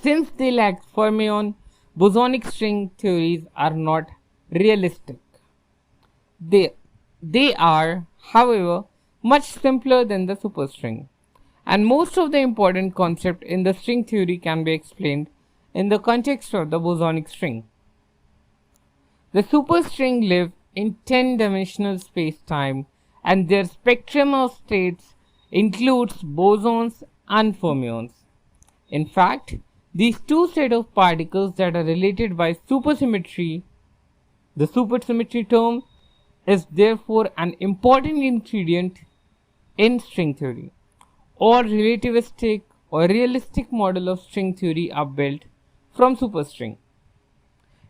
Since they lack fermion, bosonic string theories are not realistic. They are, however, much simpler than the superstring, and most of the important concepts in the string theory can be explained in the context of the bosonic string. The superstring live in 10-dimensional space-time and their spectrum of states includes bosons and fermions. In fact, these 2 sets of particles that are related by supersymmetry, the supersymmetry term is therefore an important ingredient in string theory. All relativistic or realistic model of string theory are built from superstring.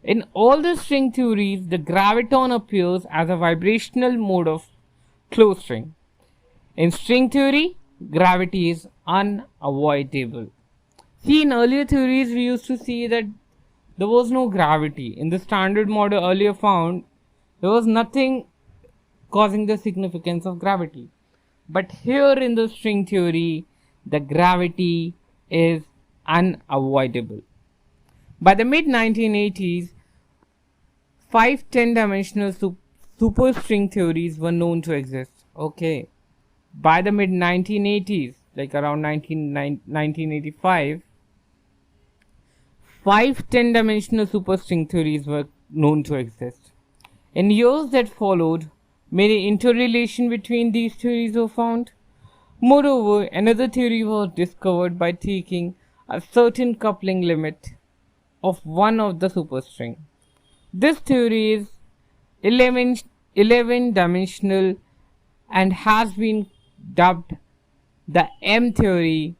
In all the string theories, the graviton appears as a vibrational mode of closed string. In string theory, gravity is unavoidable. See, in earlier theories, we used to see that there was no gravity. In the standard model earlier found, there was nothing causing the significance of gravity. But here in the string theory, the gravity is unavoidable. By the mid-1980s, 5 10-dimensional superstring theories were known to exist. Okay. By the mid-1980s, like around 1985, 5 10-dimensional superstring theories were known to exist. In years that followed, many interrelation between these theories were found. Moreover, another theory was discovered by taking a certain coupling limit of one of the superstring. This theory is 11-dimensional and has been dubbed the M theory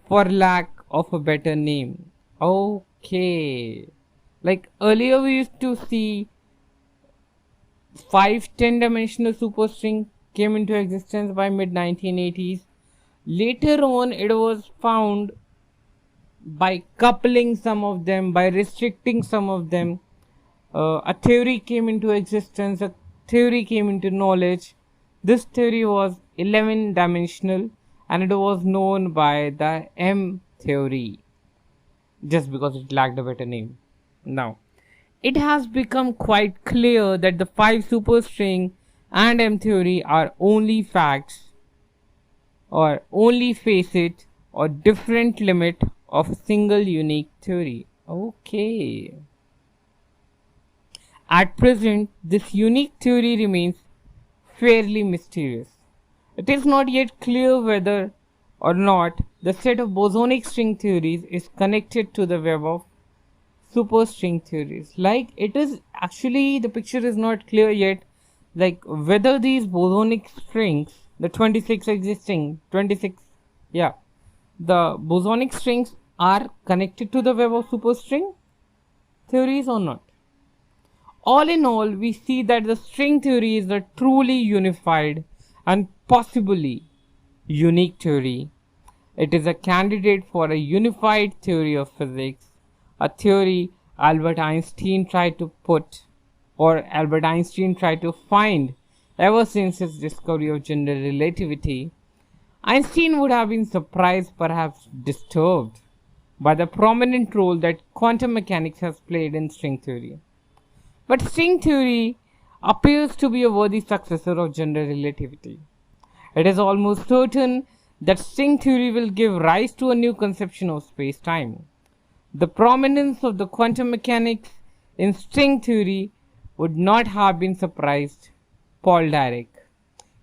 for lack of a better name. Okay. Like earlier we used to see 5 10-dimensional superstring came into existence by mid-1980s. Later on it was found by coupling some of them, by restricting some of them. A theory came into existence, a theory came into knowledge. This theory was 11-dimensional and it was known by the M theory just because it lacked a better name. Now, it has become quite clear that the 5 superstring and M theory are only facts or only facet or different limit of a single unique theory. Okay. At present, this unique theory remains fairly mysterious. It is not yet clear whether or not the set of bosonic string theories is connected to the web of superstring theories. Like, it is actually, the picture is not clear yet, like whether these bosonic strings, the 26 existing 26, yeah, the bosonic strings are connected to the web of superstring theories or not. All in all, we see that the string theory is a truly unified and possibly unique theory. It is a candidate for a unified theory of physics, a theory Albert Einstein tried to find ever since his discovery of general relativity. Einstein would have been surprised, perhaps disturbed, by the prominent role that quantum mechanics has played in string theory. But string theory appears to be a worthy successor of general relativity. It is almost certain that string theory will give rise to a new conception of space-time. The prominence of the quantum mechanics in string theory would not have been surprised Paul Dirac.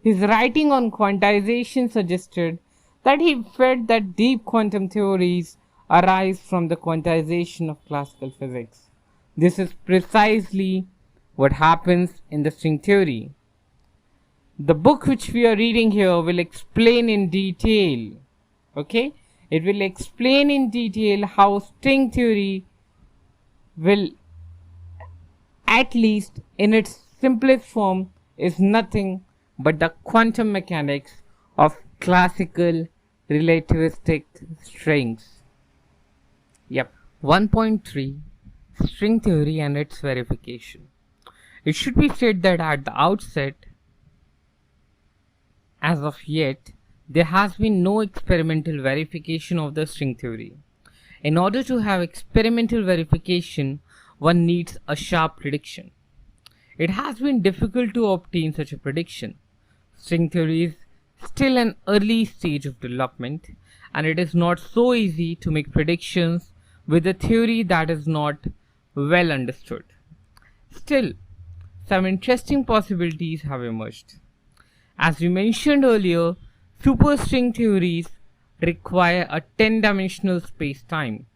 His writing on quantization suggested that he felt that deep quantum theories arise from the quantization of classical physics. This is precisely what happens in the string theory. The book which we are reading here will explain in detail, okay? It will explain in detail how string theory will, at least in its simplest form, is nothing but the quantum mechanics of classical relativistic strings. Yep. 1.3 String theory and its verification. It should be said that at the outset, as of yet, there has been no experimental verification of the string theory. In order to have experimental verification, one needs a sharp prediction. It has been difficult to obtain such a prediction. String theory is still an early stage of development, and it is not so easy to make predictions with a theory that is not well understood. Still, some interesting possibilities have emerged. As we mentioned earlier, superstring theories require a 10-dimensional space-time,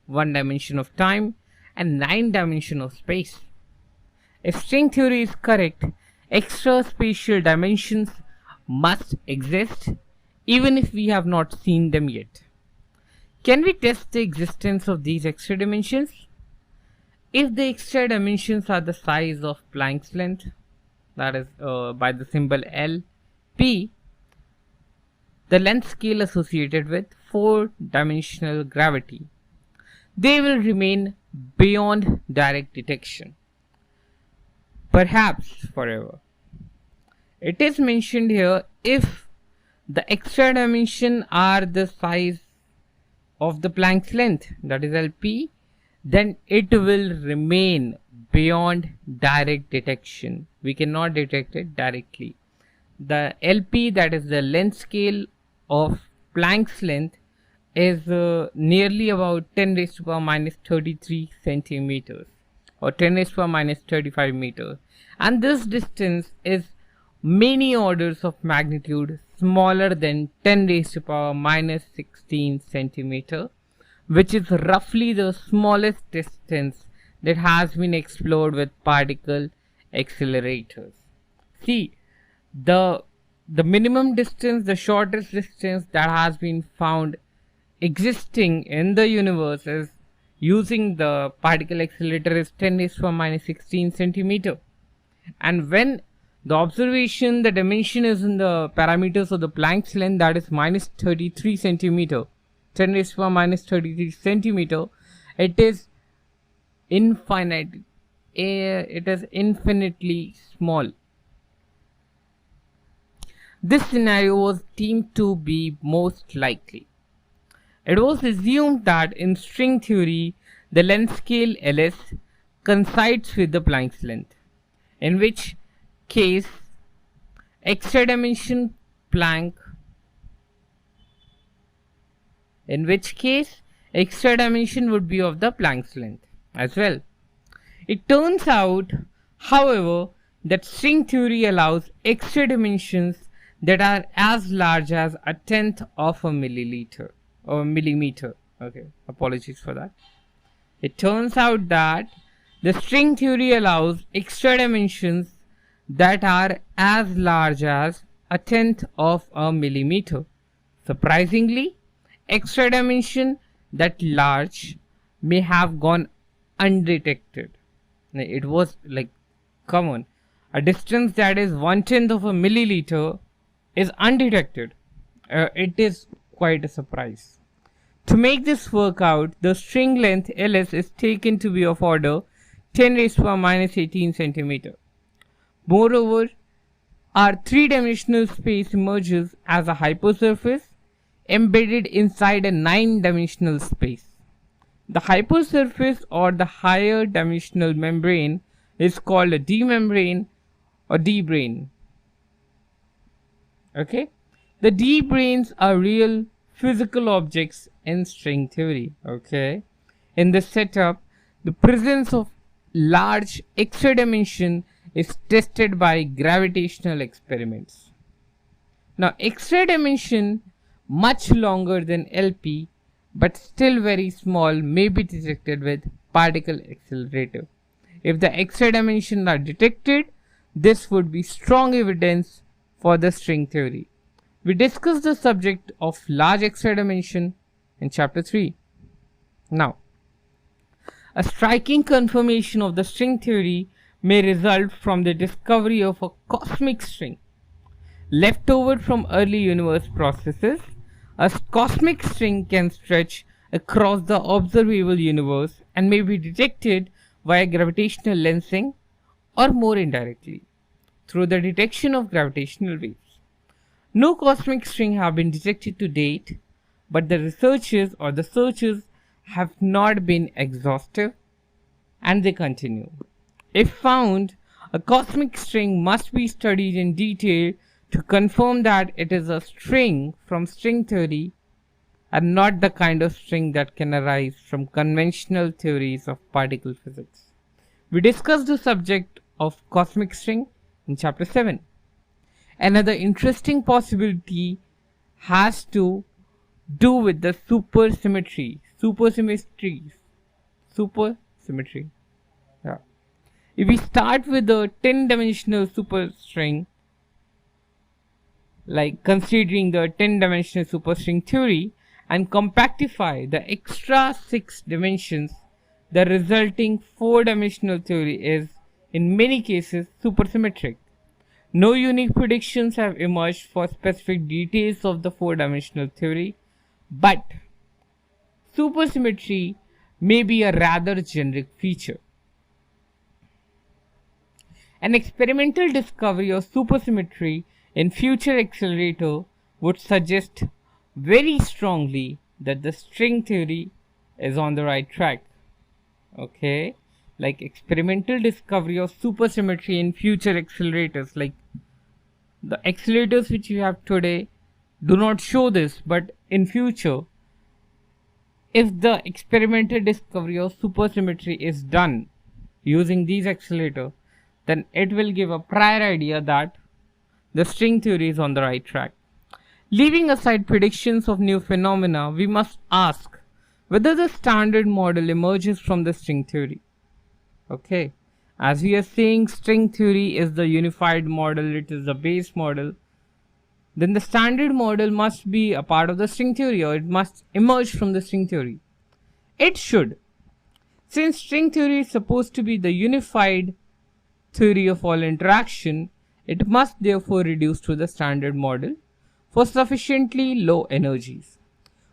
1 dimension of time and 9 dimension of space. If string theory is correct, extra spatial dimensions must exist even if we have not seen them yet. Can we test the existence of these extra dimensions? If the extra dimensions are the size of Planck's length, that is by the symbol L, P, the length scale associated with 4-dimensional gravity, they will remain beyond direct detection, perhaps forever. It is mentioned here, if the extra dimension are the size of the Planck's length, that is LP, then it will remain beyond direct detection. We cannot detect it directly. The LP, that is the length scale of Planck's length, is nearly about 10 raised to the power minus 33 centimeters or 10 raised to the power minus 35 meters, and this distance is many orders of magnitude smaller than 10 raised to the power minus 16 centimeter, which is roughly the smallest distance that has been explored with particle accelerators. See, the minimum distance, the shortest distance that has been found existing in the universe is using the particle accelerator is 10 raised to the minus 16 centimeter. And when the observation, the dimension is in the parameters of the Planck's length, that is minus 33 centimeter, 10 raised to the minus 33 centimeter, it is infinite. It is infinitely small. This scenario was deemed to be most likely. It was assumed that in string theory, the length scale Ls coincides with the Planck's length, in which case extra dimension Planck, in which case extra dimension would be of the Planck's length as well. It turns out, however, that string theory allows extra dimensions that are as large as a tenth of a milliliter or millimeter. Okay, apologies for that. It turns out that the string theory allows extra dimensions that are as large as a tenth of a millimeter. Surprisingly, extra dimension that large may have gone undetected. It was like, come on, a distance that is 1/10 of a milliliter is undetected. It is quite a surprise. To make this work out, the string length Ls is taken to be of order 10 raised to the minus 18 centimeter. Moreover, our three-dimensional space emerges as a hypersurface embedded inside a nine-dimensional space. The hypersurface or the higher dimensional membrane is called a D-membrane or D-brane. Okay? The D-branes are real physical objects in string theory. Okay? In this setup, the presence of large extra dimension is tested by gravitational experiments. Now, extra dimension much longer than LP but still very small may be detected with particle accelerator. If the extra dimensions are detected, this would be strong evidence for the string theory. We discussed the subject of large extra dimension in chapter 3. Now, a striking confirmation of the string theory may result from the discovery of a cosmic string. Left over from early universe processes, a cosmic string can stretch across the observable universe and may be detected via gravitational lensing or more indirectly through the detection of gravitational waves. No cosmic string have been detected to date, but the researchers or the searchers have not been exhaustive and they continue. If found, a cosmic string must be studied in detail to confirm that it is a string from string theory and not the kind of string that can arise from conventional theories of particle physics. We discussed the subject of cosmic string in chapter 7. Another interesting possibility has to do with the supersymmetry. Yeah. If we start with the 10-dimensional superstring, like considering the 10-dimensional superstring theory, and compactify the extra 6 dimensions, the resulting 4-dimensional theory is, in many cases, supersymmetric. No unique predictions have emerged for specific details of the 4-dimensional theory, but supersymmetry may be a rather generic feature. An experimental discovery of supersymmetry in future accelerator would suggest very strongly that the string theory is on the right track. Okay, like experimental discovery of supersymmetry in future accelerators, like the accelerators which you have today do not show this, but in future, if the experimental discovery of supersymmetry is done using these accelerators, then it will give a prior idea that the string theory is on the right track. Leaving aside predictions of new phenomena, we must ask whether the standard model emerges from the string theory. Okay, as we are saying, string theory is the unified model, it is the base model. Then the standard model must be a part of the string theory, or it must emerge from the string theory. It should. Since string theory is supposed to be the unified theory of all interaction, it must therefore reduce to the standard model for sufficiently low energies.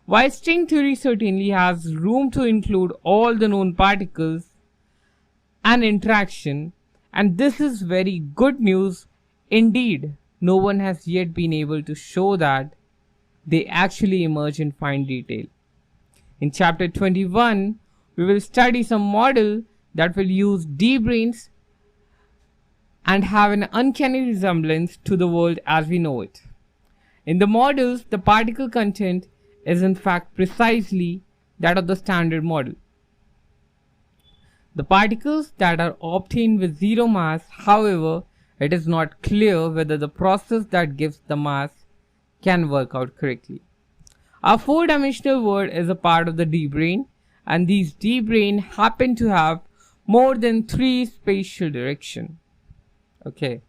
While string theory certainly has room to include all the known particles and interaction, and this is very good news indeed, no one has yet been able to show that they actually emerge in fine detail. In chapter 21, we will study some model that will use D-branes and have an uncanny resemblance to the world as we know it. In the models, the particle content is in fact precisely that of the standard model. The particles that are obtained with zero mass, however, it is not clear whether the process that gives the mass can work out correctly. Our four-dimensional world is a part of the D-brain, and these D-brain happen to have more than 3 spatial directions. Okay.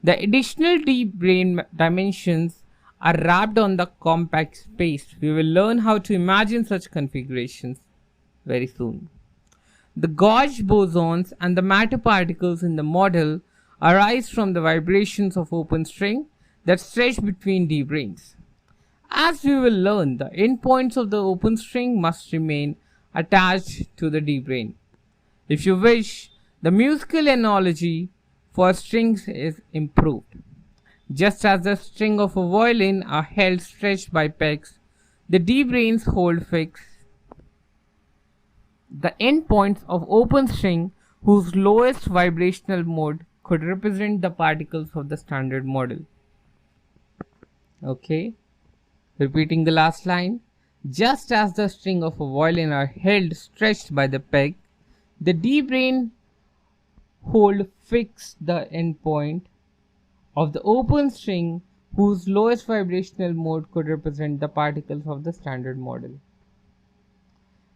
The additional D-brain dimensions are wrapped on the compact space. We will learn how to imagine such configurations very soon. The gauge bosons and the matter particles in the model arise from the vibrations of open string that stretch between D-brains. As we will learn, the endpoints of the open string must remain attached to the D-brain. If you wish, the musical analogy for strings is improved. Just as the string of a violin are held stretched by pegs, the D-brains hold fixed the endpoints of open string whose lowest vibrational mode could represent the particles of the standard model. Okay, repeating the last line. Just as the string of a violin are held stretched by the peg, the D-brain hold fixed the endpoint of the open string whose lowest vibrational mode could represent the particles of the standard model.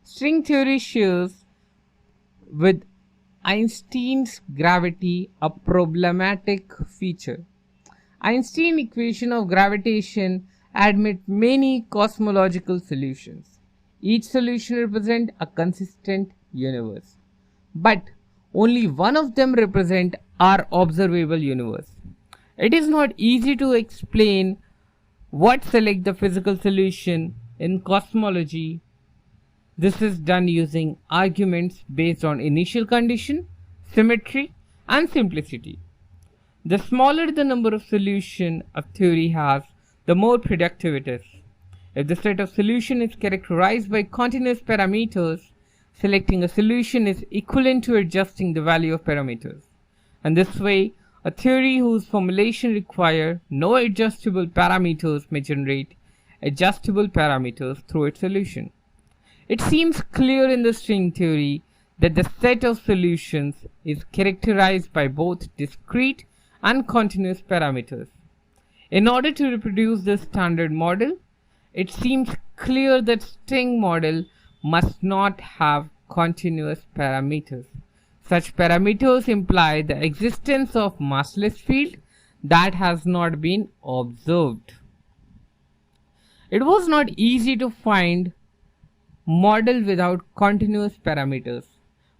String theory shares with Einstein's gravity a problematic feature. Einstein's equation of gravitation admit many cosmological solutions. Each solution represents a consistent universe, but only one of them represents our observable universe. It is not easy to explain what select the physical solution in cosmology. This is done using arguments based on initial condition, symmetry, and simplicity. The smaller the number of solutions a theory has, the more productive it is. If the set of solutions is characterized by continuous parameters, selecting a solution is equivalent to adjusting the value of parameters. And this way, a theory whose formulation require no adjustable parameters may generate adjustable parameters through its solution. It seems clear in the string theory that the set of solutions is characterized by both discrete and continuous parameters. In order to reproduce the standard model, it seems clear that string model must not have continuous parameters. Such parameters imply the existence of massless field that has not been observed. It was not easy to find model without continuous parameters,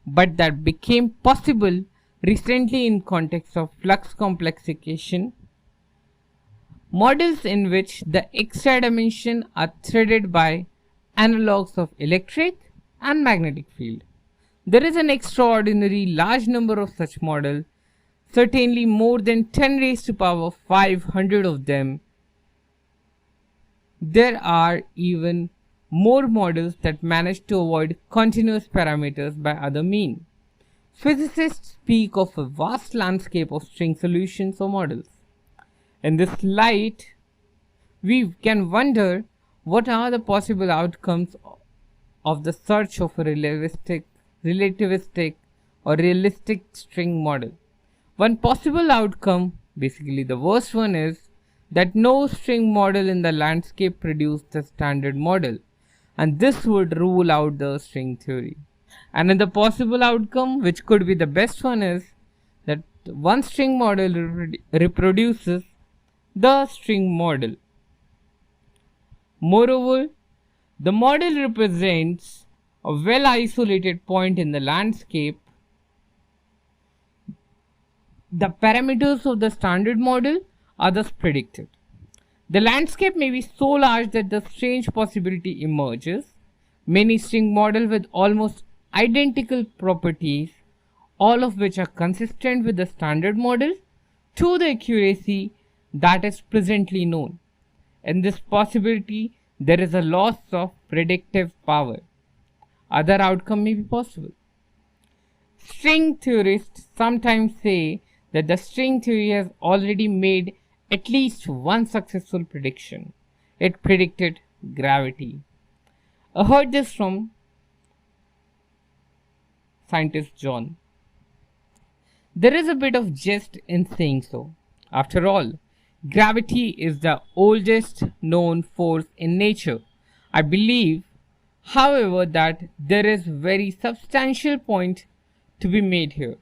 but that became possible recently in context of flux complexification, models in which the extra dimension are threaded by analogues of electric and magnetic field. There is an extraordinary large number of such models, certainly more than 10 raised to power 500 of them. There are even more models that manage to avoid continuous parameters by other means. Physicists speak of a vast landscape of string solutions or models. In this light, we can wonder what are the possible outcomes of the search of a relativistic or realistic string model. One possible outcome, basically the worst one, is that no string model in the landscape produced the standard model, and this would rule out the string theory. Another possible outcome, which could be the best one, is that one string model reproduces the string model. Moreover, the model represents a well isolated point in the landscape. The parameters of the standard model are thus predicted. The landscape may be so large that the strange possibility emerges. Many string models with almost identical properties, all of which are consistent with the standard model to the accuracy that is presently known. In this possibility, there is a loss of predictive power. Other outcome may be possible. String theorists sometimes say that the string theory has already made at least one successful prediction. It predicted gravity. I heard this from scientist John. There is a bit of jest in saying so. After all, gravity is the oldest known force in nature. I believe, however, that there is very substantial point to be made here.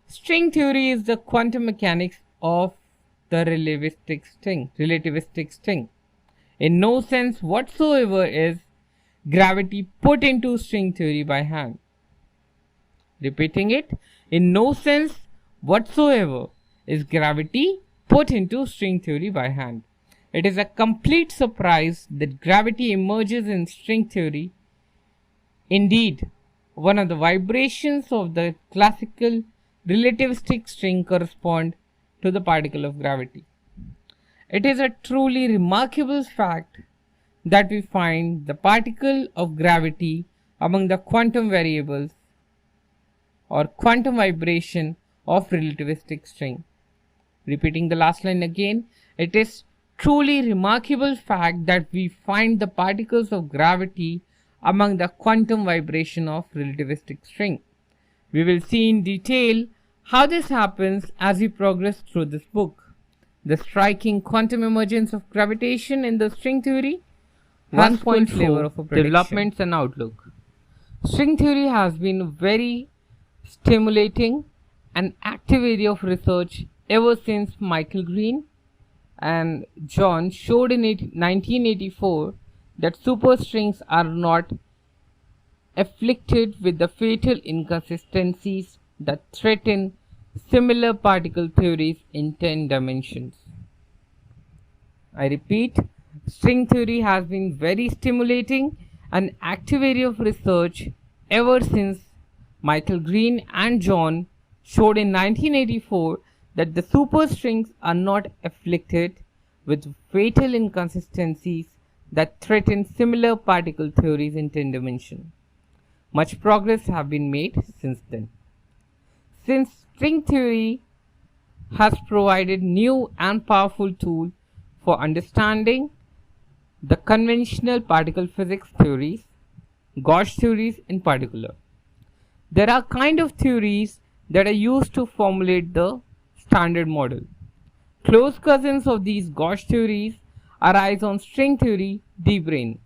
String theory is the quantum mechanics of the relativistic string. In no sense whatsoever is gravity put into string theory by hand. Repeating it, in no sense whatsoever is gravity put into string theory by hand. It is a complete surprise that gravity emerges in string theory. Indeed, one of the vibrations of the classical relativistic string correspond to the particle of gravity. It is a truly remarkable fact that we find the particle of gravity among the quantum variables or quantum vibration of relativistic string. Repeating the last line again, it is truly remarkable fact that we find the particles of gravity among the quantum vibration of relativistic string. We will see in detail how this happens as we progress through this book. The striking quantum emergence of gravitation in the string theory. 1.4 Developments and outlook. String theory has been a very stimulating and active area of research ever since Michael Green and John showed in 1984 that superstrings are not afflicted with the fatal inconsistencies that threaten similar particle theories in 10 dimensions. I repeat, string theory has been very stimulating and active area of research ever since Michael Green and John showed in 1984 that the superstrings are not afflicted with fatal inconsistencies that threaten similar particle theories in 10 dimensions. Much progress has been made since then. Since string theory has provided new and powerful tools for understanding the conventional particle physics theories, gauge theories in particular. There are kind of theories that are used to formulate the standard model. Close cousins of these gauge theories arise on string theory, D-brane.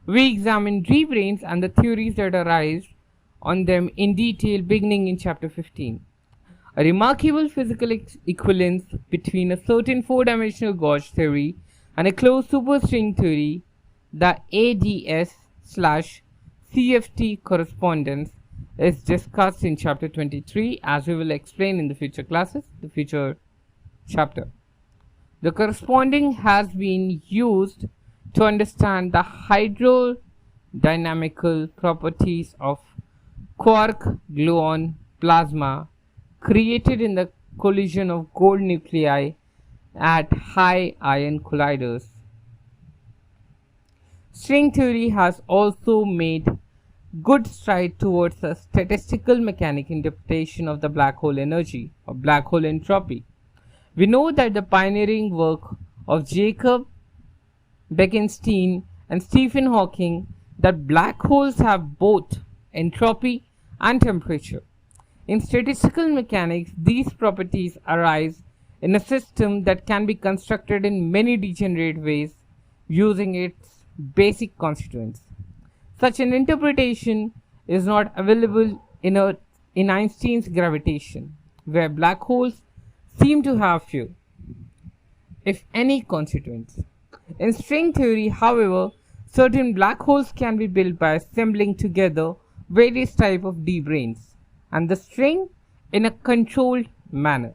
We examine D-branes and the theories that arise on them in detail beginning in chapter 15. A remarkable physical equivalence between a certain four-dimensional gauge theory and a closed superstring theory, the ADS/CFT correspondence, is discussed in chapter 23, as we will explain in the future classes, the future chapter. The corresponding has been used to understand the hydrodynamical properties of quark-gluon plasma created in the collision of gold nuclei at high ion colliders. String theory has also made good stride towards a statistical mechanic interpretation of the black hole energy or black hole entropy. We know that the pioneering work of Jacob Bekenstein and Stephen Hawking that black holes have both entropy and temperature. In statistical mechanics, these properties arise in a system that can be constructed in many degenerate ways using its basic constituents. Such an interpretation is not available in Einstein's gravitation, where black holes seem to have few, if any, constituents. In string theory, however, certain black holes can be built by assembling together various types of D-branes and the string in a controlled manner.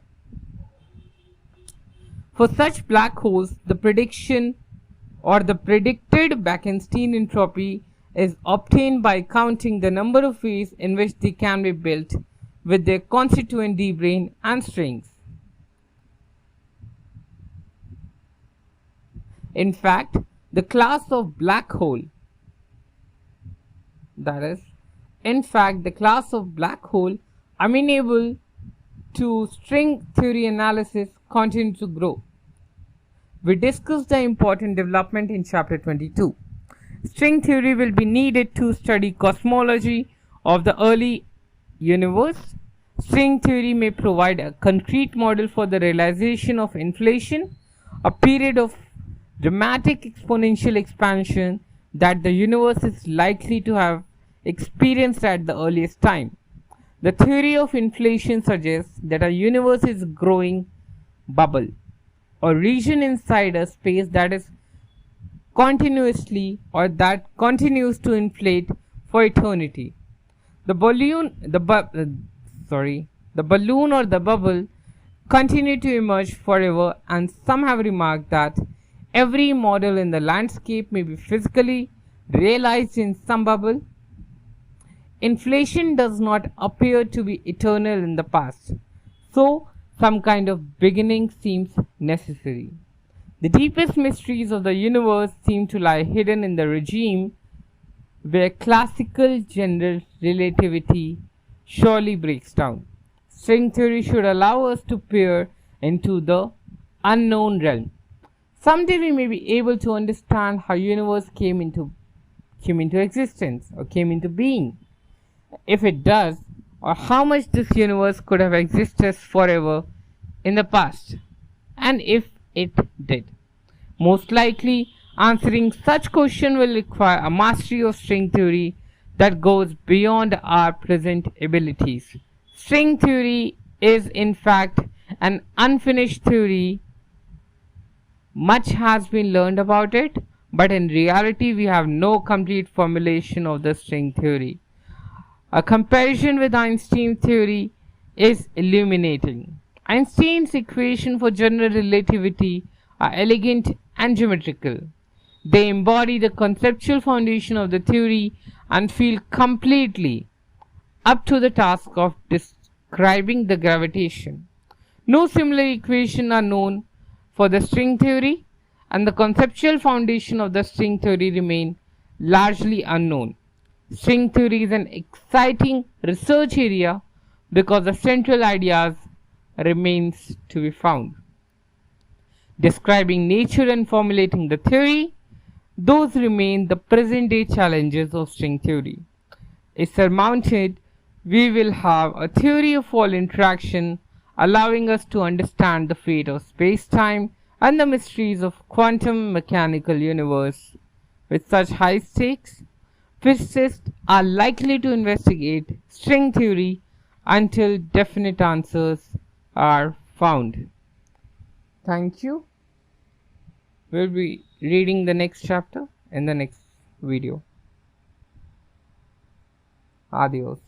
For such black holes, the prediction or the predicted Bekenstein entropy is obtained by counting the number of ways in which they can be built with their constituent D-brane and strings. In fact, the class of black hole, amenable to string theory analysis, continue to grow. We discussed the important development in chapter 22. String theory will be needed to study cosmology of the early universe. String theory may provide a concrete model for the realization of inflation, a period of dramatic exponential expansion that the universe is likely to have experienced at the earliest time. The theory of inflation suggests that a universe is a growing bubble, a region inside a space that is continuously or that continues to inflate for eternity. The balloon or the bubble continue to emerge forever, and some have remarked that every model in the landscape may be physically realized in some bubble. Inflation does not appear to be eternal in the past, so some kind of beginning seems necessary. The deepest mysteries of the universe seem to lie hidden in the regime where classical general relativity surely breaks down. String theory should allow us to peer into the unknown realm. Someday we may be able to understand how universe came into existence or came into being. If it does, or how much this universe could have existed forever in the past, and if it did. Most likely, answering such question will require a mastery of string theory that goes beyond our present abilities. String theory is in fact an unfinished theory. Much has been learned about it, but in reality we have no complete formulation of the string theory. A comparison with Einstein's theory is illuminating. Einstein's equations for general relativity are elegant and geometrical. They embody the conceptual foundation of the theory and feel completely up to the task of describing the gravitation. No similar equations are known for the string theory, and the conceptual foundation of the string theory remain largely unknown. String theory is an exciting research area because the central ideas remains to be found. Describing nature and formulating the theory, those remain the present day challenges of string theory. If surmounted, we will have a theory of all interaction, allowing us to understand the fate of space-time and the mysteries of quantum mechanical universe. With such high stakes, physicists are likely to investigate string theory until definite answers are found. Thank you. We'll be reading the next chapter in the next video. Adios.